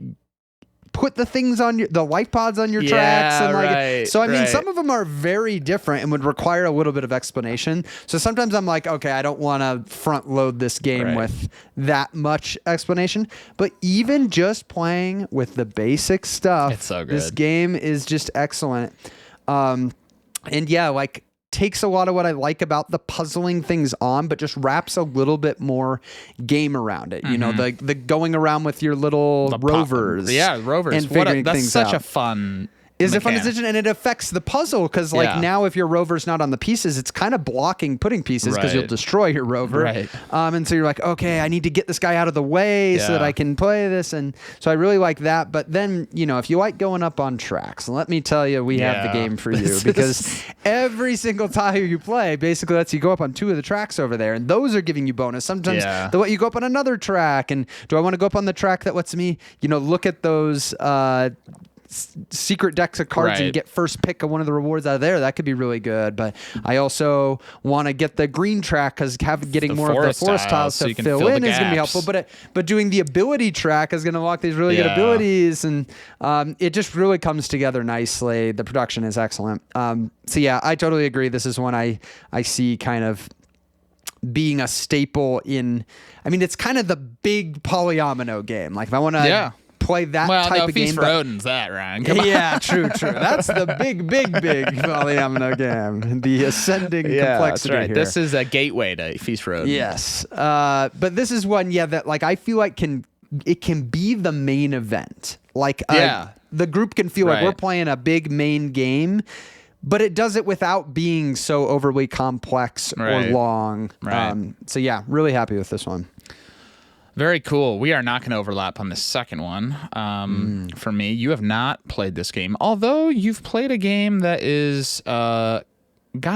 put the things on the life pods on your tracks, and like so I mean some of them are very different and would require a little bit of explanation. So sometimes I'm like, okay, I don't want to front load this game with that much explanation, but even just playing with the basic stuff, it's so good. This game is just excellent. And yeah, like takes a lot of what I like about the puzzling things on, but just wraps a little bit more game around it. You know, the going around with your little rovers. Rovers. And figuring that's things such out. a fun Is a mechanic. fun decision, and it affects the puzzle because, like, now if your rover's not on the pieces, it's kind of blocking putting pieces because you'll destroy your rover. Right. And so you're like, okay, I need to get this guy out of the way so that I can play this, and so I really like that. But then, if you like going up on tracks, let me tell you, we have the game for you because every single tile you play basically lets you go up on 2 of the tracks over there, and those are giving you bonus. Sometimes they'll let you go up on another track, and do I want to go up on the track that lets me, look at those secret decks of cards and get first pick of one of the rewards out of there? That could be really good. But I also want to get the green track because getting more of the forest tiles to fill in is going to be helpful. But doing the ability track is going to unlock these really good abilities, and it just really comes together nicely. The production is excellent. So yeah, I totally agree. This is one I see kind of being a staple in. I mean, it's kind of the big polyomino game. Like if I want to play that type of game. Feast for Odin's that, Ryan. Come on. Yeah, true. That's the big polyomino game. The ascending complexity that's right. here. This is a gateway to Feast for Odin. Yes. But this is one, that like I feel like it can be the main event. Like the group can feel like we're playing a big main game, but it does it without being so overly complex or long. So yeah, really happy with this one. Very cool. We are not going to overlap on the second one. For me, you have not played this game, although you've played a game that is got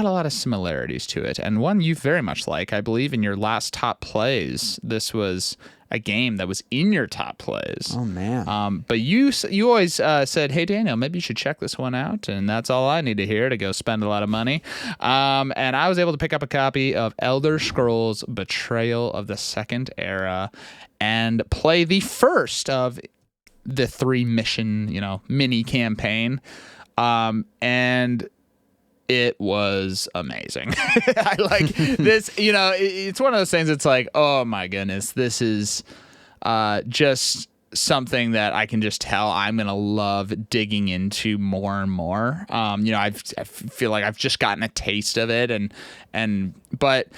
a lot of similarities to it, and one you very much like. I believe in your last top plays, this was a game that was in your top plays. Oh man! But you always said, "Hey Daniel, maybe you should check this one out," and that's all I need to hear to go spend a lot of money. And I was able to pick up a copy of Elder Scrolls: Betrayal of the Second Era and play the first of the 3 mission, mini campaign, and it was amazing. I like this, it's one of those things. It's like, oh my goodness, this is just something that I can just tell I'm gonna love digging into more and more. I feel like I've just gotten a taste of it, but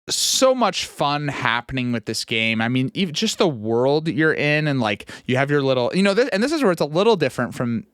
so much fun happening with this game. I mean, even just the world you're in, and like you have your little, and this is where it's a little different from.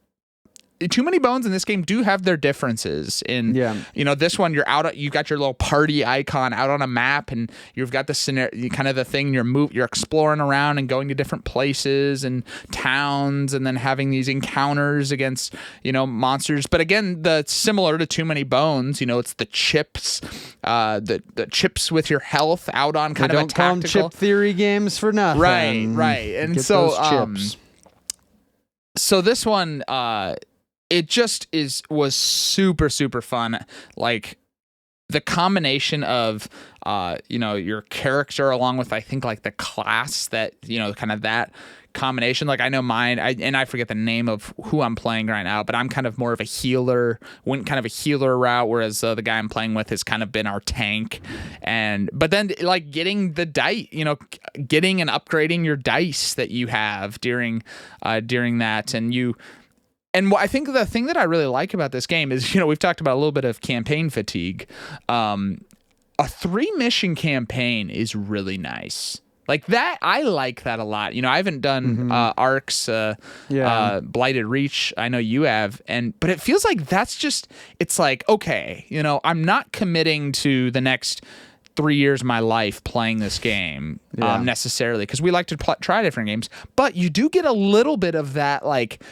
Too Many Bones in this game do have their differences in, this one, you got your little party icon out on a map, and you've got the scenario, kind of the thing, you're exploring around and going to different places and towns, and then having these encounters against, monsters. But again, similar to Too Many Bones, it's the chips, the chips with your health out on kind of a tactical. Don't call them chip theory games for nothing. Right. And get so, those chips. So this one, it just was super, super fun. Like the combination of, your character along with, I think, like the class that, kind of that combination. Like I know mine, I forget the name of who I'm playing right now, but I'm kind of more of a healer, went kind of a healer route, whereas the guy I'm playing with has kind of been our tank. But then like getting the dice, getting and upgrading your dice that you have during that, and I think the thing that I really like about this game is, we've talked about a little bit of campaign fatigue. A 3-mission campaign is really nice. Like that, I like that a lot. I haven't done Ark's Blighted Reach. I know you have, but it feels like it's like, okay, I'm not committing to the next 3 years of my life playing this game necessarily, because we like to try different games, but you do get a little bit of that like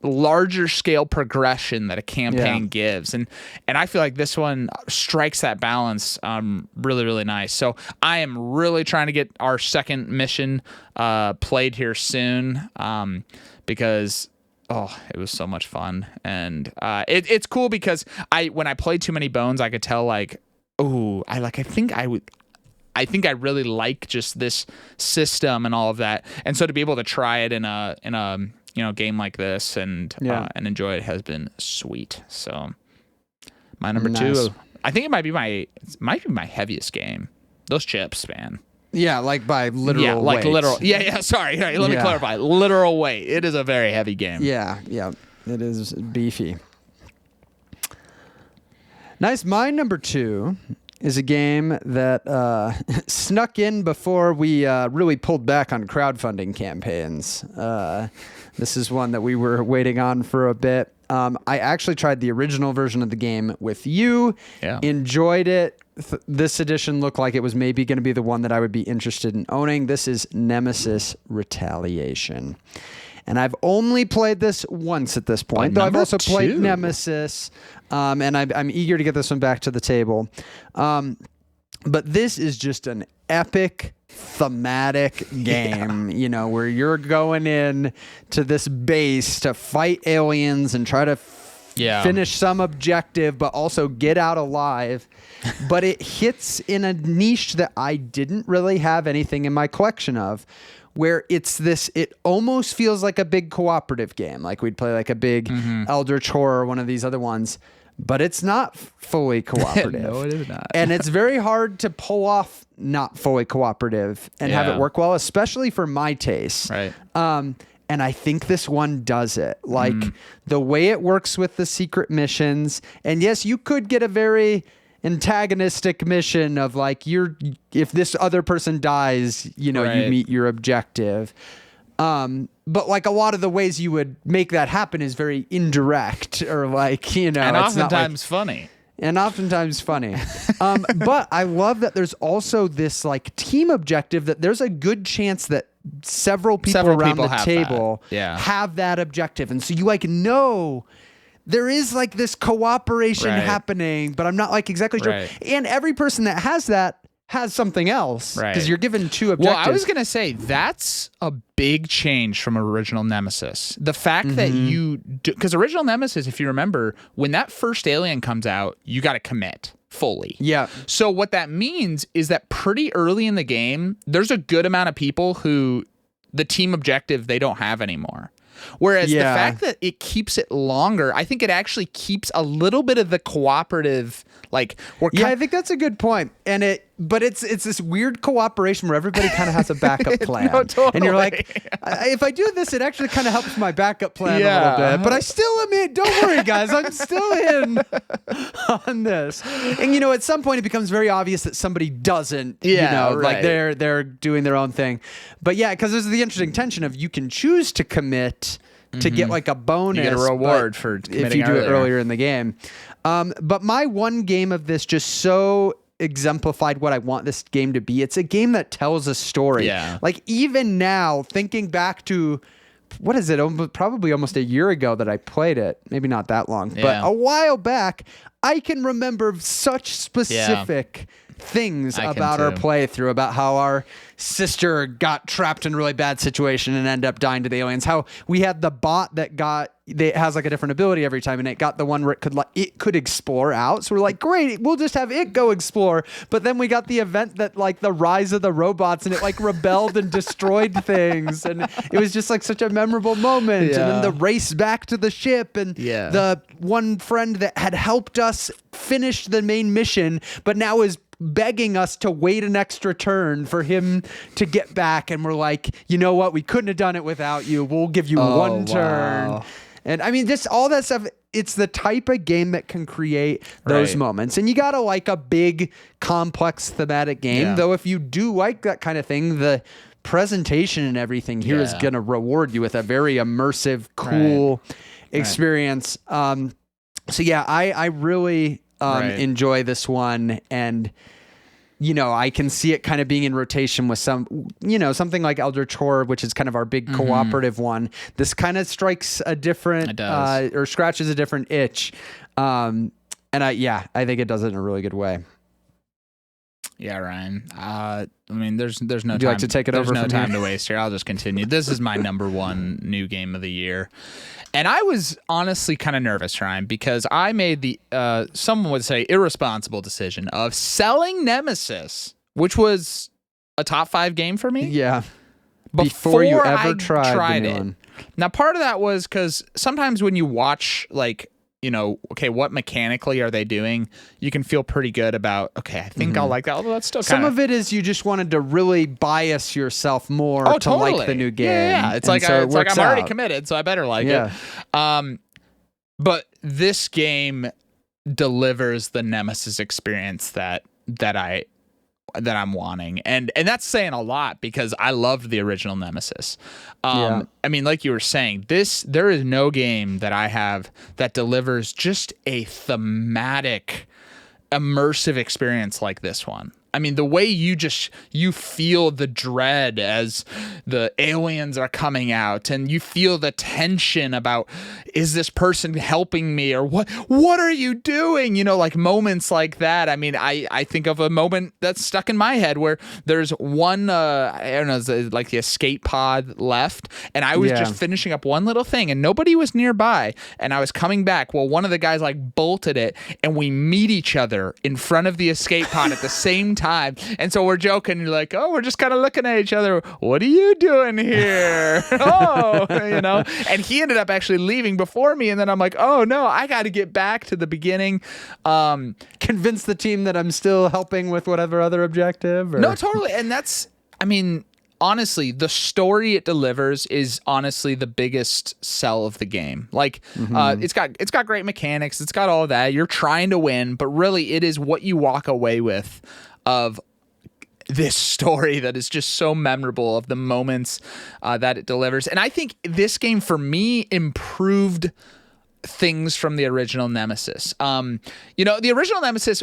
larger scale progression that a campaign gives, and I feel like this one strikes that balance really, really nice. So I am really trying to get our second mission played here soon, because it was so much fun, and it's cool because when I played Too Many Bones, I could tell like, I think I really like just this system and all of that, and so to be able to try it in a game like this and enjoy it has been sweet. So my number two, I think it might be my heaviest game. Those chips, man. Yeah, like by literal weight. Like literal. Yeah. Sorry. Let me clarify. Literal weight. It is a very heavy game. Yeah. It is beefy. Nice. My number 2 is a game that snuck in before we really pulled back on crowdfunding campaigns. This is one that we were waiting on for a bit. I actually tried the original version of the game with you. Yeah. Enjoyed it. This edition looked like it was maybe going to be the one that I would be interested in owning. This is Nemesis Retaliation. And I've only played this once at this point, though I've also played Nemesis, and I'm eager to get this one back to the table. But this is just an epic thematic game, where you're going in to this base to fight aliens and try to finish some objective, but also get out alive. But it hits in a niche that I didn't really have anything in my collection of, where it almost feels like a big cooperative game. Like we'd play like a big Eldritch Horror or one of these other ones, but it's not fully cooperative. No, it is not. And it's very hard to pull off not fully cooperative and have it work well, especially for my taste. Right. And I think this one does it. Like the way it works with the secret missions. And yes, you could get a very antagonistic mission of like, if this other person dies, you meet your objective. But like a lot of the ways you would make that happen is very indirect, or like, and oftentimes funny. And oftentimes funny. But I love that there's also this like team objective, that there's a good chance that several people around the table have that objective. And so you like know there is like this cooperation happening, but I'm not like exactly sure. Right. And every person that has that has something else, because you're given 2 objectives. Well, I was going to say that's a big change from original Nemesis. The fact that because original Nemesis, if you remember, when that first alien comes out, you got to commit fully. Yeah. So what that means is that pretty early in the game, there's a good amount of people who the team objective they don't have anymore. Whereas the fact that it keeps it longer, I think it actually keeps a little bit of the cooperative, like... I think that's a good point. And it but it's this weird cooperation where everybody kind of has a backup plan. No, totally. And you're like, if I do this, it actually kind of helps my backup plan a little bit. But I still am in. Don't worry, guys. I'm still in on this. And, at some point it becomes very obvious that somebody doesn't, like they're doing their own thing. But yeah, because there's the interesting tension of you can choose to commit to get like a bonus. You get a reward for committing if you do earlier. it earlier in the game. But my one game of this just so exemplified what I want this game to be. It's a game that tells a story. Yeah. Like even now, thinking back to what is it? Probably almost a year ago that I played it. Maybe not that long, but a while back, I can remember such specific things about our playthrough, about how our sister got trapped in a really bad situation and ended up dying to the aliens. How we had the bot that has like a different ability every time, and it got the one where it could explore out. So we're like, great, we'll just have it go explore. But then we got the event that like the rise of the robots, and it like rebelled and destroyed things, and it was just like such a memorable moment. And then the race back to the ship, and the one friend that had helped us finish the main mission, but now is begging us to wait an extra turn for him to get back, and we're like, you know what, we couldn't have done it without you, we'll give you one turn. And I mean, just all that stuff, it's the type of game that can create those moments. And you gotta like a big complex thematic game, though if you do like that kind of thing, the presentation and everything here is gonna reward you with a very immersive, cool experience. So yeah, I really enjoy this one, and I can see it kind of being in rotation with something like Eldritch Horror, which is kind of our big cooperative one. This kind of strikes a different or scratches a different itch, and I think it does it in a really good way. Yeah, Ryan. I mean, there's no time. Would you like to take it over? There's no time to waste here. I'll just continue. This is my number one new game of the year. And I was honestly kind of nervous, Ryan, because I made the, someone would say, irresponsible decision of selling Nemesis, which was a top 5 game for me. Yeah. Before you ever tried it. One. Now, part of that was because sometimes when you watch, like, okay, what mechanically are they doing? You can feel pretty good about, okay, I think I'll like that. Although that's still some of it is you just wanted to really bias yourself more to totally. Like the new game. Yeah. It's like I'm already committed, so I better like it. But this game delivers the Nemesis experience that I'm wanting. And that's saying a lot because I loved the original Nemesis. I mean, like you were saying, there is no game that I have that delivers just a thematic, immersive experience like this one. I mean, the way you feel the dread as the aliens are coming out, and you feel the tension about, is this person helping me, or what are you doing? Like moments like that. I mean, I think of a moment that's stuck in my head where there's one, I don't know, like the escape pod left, and I was just finishing up one little thing, and nobody was nearby, and I was coming back. Well, one of the guys like bolted it, and we meet each other in front of the escape pod at the same time. And so we're joking, you're like, oh, we're just kind of looking at each other. What are you doing here? And he ended up actually leaving before me. And then I'm like, oh no, I got to get back to the beginning. Convince the team that I'm still helping with whatever other objective. Or? No, totally. And honestly, the story it delivers is honestly the biggest sell of the game. Like, it's got great mechanics. It's got all of that. You're trying to win, but really it is what you walk away with of this story that is just so memorable, of the moments that it delivers. And I think this game for me improved things from the original Nemesis. The original Nemesis,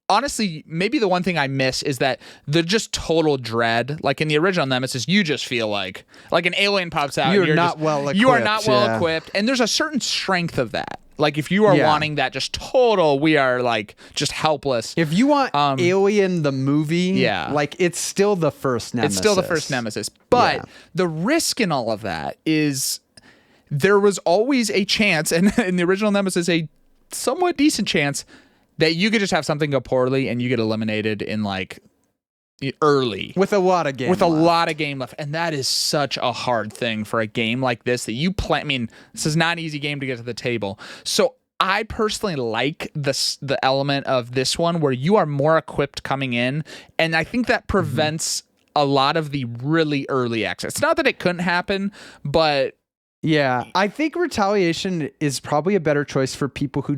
honestly, maybe the one thing I miss is that the just total dread. Like in the original Nemesis, you just feel like an alien pops out. You are not well equipped. And there's a certain strength of that. Like if you are wanting that just total, we are like just helpless. If you want Alien the movie, like it's still the first Nemesis. But the risk in all of that is there was always a chance, and in the original Nemesis, a somewhat decent chance that you could just have something go poorly and you get eliminated in like early with a lot of game left. And that is such a hard thing for a game like this that you play. I mean, this is not an easy game to get to the table. So I personally like the element of this one where you are more equipped coming in, and I think that prevents a lot of the really early access. It's not that it couldn't happen, but yeah, I think Retaliation is probably a better choice for people who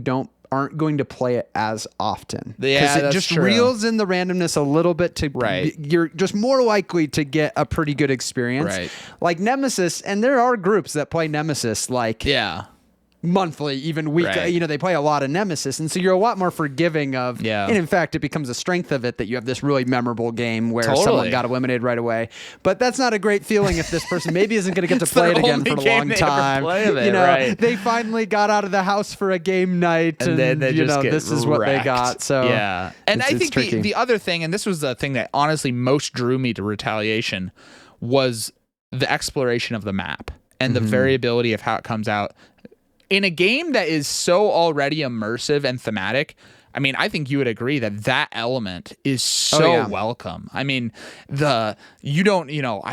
aren't going to play it as often. Yeah, it that's just true. reels in the randomness a little bit to Right. you're just more likely to get a pretty good experience. Right. Like Nemesis, and there are groups that play Nemesis like yeah. monthly, even weekly. Right. You know, they play a lot of Nemesis, and so you're a lot more forgiving of. Yeah. And in fact, it becomes a strength of it that you have this really memorable game where Totally. someone got eliminated right away. But that's not a great feeling if this person maybe isn't going to get to play it their again only for a game long they ever time. play of it, you know, right. they finally got out of the house for a game night, and then they you just know, get this is what they wrecked. got. So yeah, and it's I think tricky. the other thing, and this was the thing that honestly most drew me to Retaliation, was the exploration of the map and the variability of how it comes out in a game that is so already immersive and thematic. I mean, I think you would agree that element is so welcome. I mean, I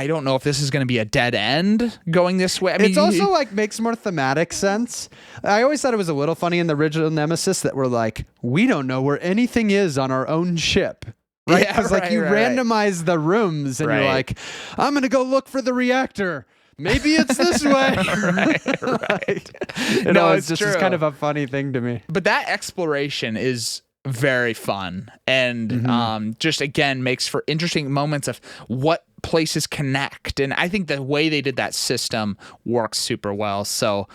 don't know if this is going to be a dead end going this way. I mean, it's also like makes more thematic sense. I always thought it was a little funny in the original Nemesis that we're like, we don't know where anything is on our own ship. Right? Yeah, Because like you right. randomize the rooms and Right. you're like, I'm going to go look for the reactor. Maybe it's this way. right. No, it's it's just true. kind of a funny thing to me. But that exploration is very fun and just again makes for interesting moments of what places connect, and I think the way they did that system works super well. So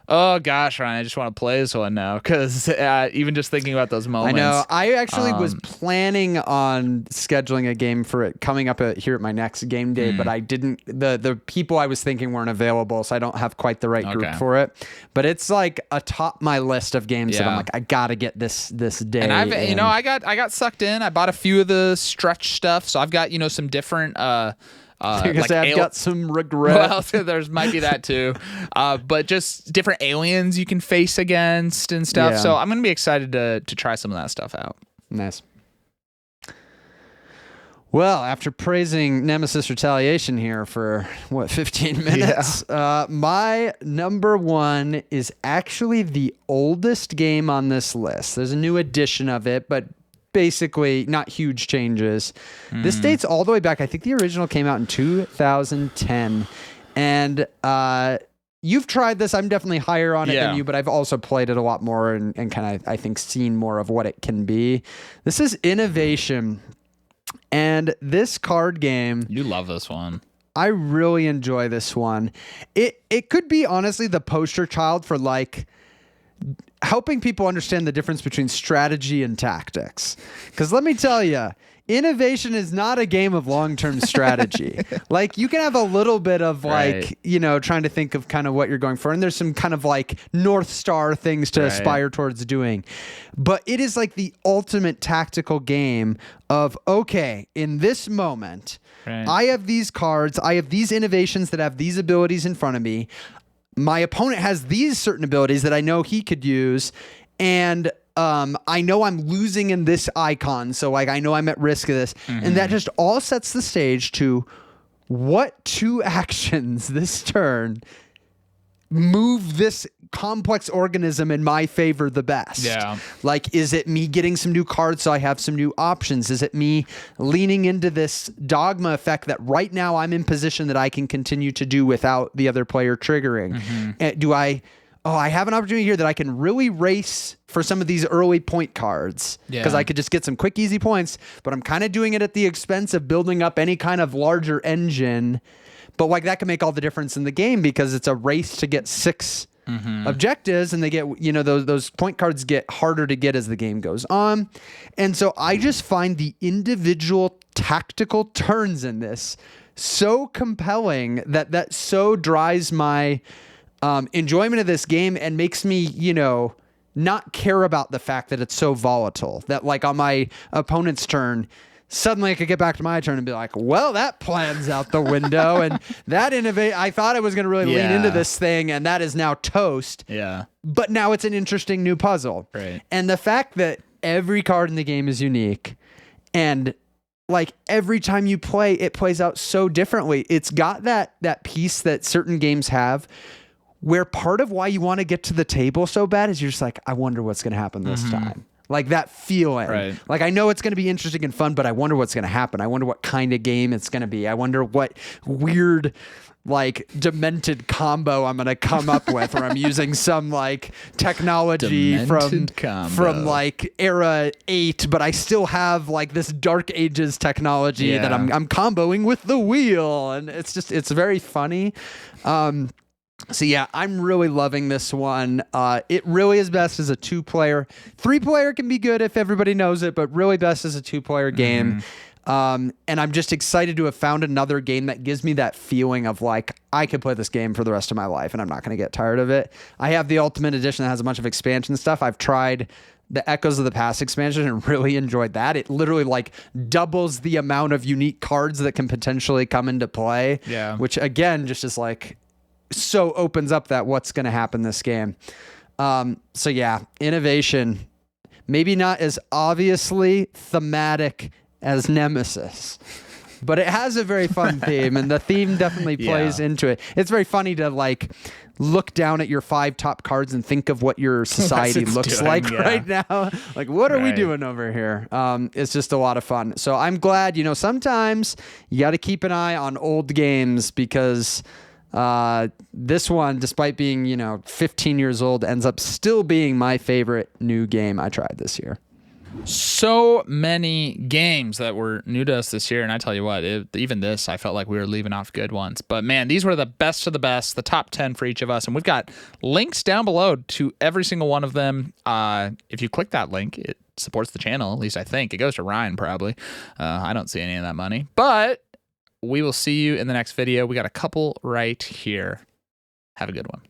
oh gosh, Ryan, I just want to play this one now because even just thinking about those I moments. know. I actually was planning on scheduling a game for it coming up here at my next game day, but I didn't. The people I was thinking weren't available, so I don't have quite the right group Okay. for it. But it's like atop my list of games that I'm Yeah. like, I gotta get this day. And I've in. I got sucked in. I bought a few of the stretch stuff, so I've got some different because I've al- got some regret. well, there's might be that too, but just different aliens you can face against and stuff. Yeah. So I'm gonna be excited to try some of that stuff out. Nice. Well, after praising Nemesis Retaliation here for 15 minutes, my number one is actually the oldest game on this list. There's a new edition of it, but basically not huge changes. This dates all the way back. I think the original came out in 2010, and you've tried this. I'm definitely higher on it Yeah. than you, but I've also played it a lot more and kind of, I think, seen more of what it can be. This is Innovation. And this card game, You love this one. I really enjoy this one. It could be honestly the poster child for like helping people understand the difference between strategy and tactics. Because let me tell you, Innovation is not a game of long-term strategy. Like you can have a little bit of like, Right. trying to think of kind of what you're going for. And there's some kind of like North Star things to Right. aspire towards doing. But it is like the ultimate tactical game of, okay, in this moment, Right. I have these cards, I have these innovations that have these abilities in front of me. My opponent has these certain abilities that I know he could use, and I know I'm losing in this icon, so like I know I'm at risk of this, and that just all sets the stage to what two actions this turn move this complex organism in my favor the best. Yeah. Like, is it me getting some new cards so I have some new options? Is it me leaning into this dogma effect that right now I'm in position that I can continue to do without the other player triggering? I have an opportunity here that I can really race for some of these early point cards because Yeah. I could just get some quick, easy points, but I'm kind of doing it at the expense of building up any kind of larger engine. But like that can make all the difference in the game because it's a race to get 6 objectives, and they get, those point cards get harder to get as the game goes on. And so I just find the individual tactical turns in this so compelling that so drives my enjoyment of this game and makes me, not care about the fact that it's so volatile that like on my opponent's turn, suddenly I could get back to my turn and be like, well, that plan's out the window. And that I thought I was going to really lean into this thing, and that is now toast. Yeah. But now it's an interesting new puzzle. Right. And the fact that every card in the game is unique, and like every time you play, it plays out so differently. It's got that piece that certain games have where part of why you want to get to the table so bad is you're just like, I wonder what's going to happen this time. Like that feeling. Right. Like I know it's going to be interesting and fun, but I wonder what's going to happen. I wonder what kind of game it's going to be. I wonder what weird, like demented combo I'm going to come up with, or I'm using some like technology from like era 8, but I still have like this Dark Ages technology that I'm comboing with the wheel. And it's very funny. So yeah, I'm really loving this one. It really is best as a 2-player. 3-player can be good if everybody knows it, but really best as a 2-player game. And I'm just excited to have found another game that gives me that feeling of like, I could play this game for the rest of my life and I'm not going to get tired of it. I have the Ultimate Edition that has a bunch of expansion stuff. I've tried the Echoes of the Past expansion and really enjoyed that. It literally like doubles the amount of unique cards that can potentially come into play. Yeah. Which again, just is like, so opens up that what's going to happen this game. So yeah, innovation, maybe not as obviously thematic as Nemesis, but it has a very fun theme, and the theme definitely plays into it. It's very funny to like look down at your 5 top cards and think of what your society looks like right now. Like, what are we doing over here? It's just a lot of fun. So I'm glad, sometimes you got to keep an eye on old games, because this one, despite being, 15 years old, ends up still being my favorite new game I tried this year. So many games that were new to us this year, and I tell you what, even this, I felt like we were leaving off good ones. But man, these were the best of the best, the top 10 for each of us, and we've got links down below to every single one of them. If you click that link, it supports the channel, at least I think. It goes to Ryan, probably. I don't see any of that money. But we will see you in the next video. We got a couple right here. Have a good one.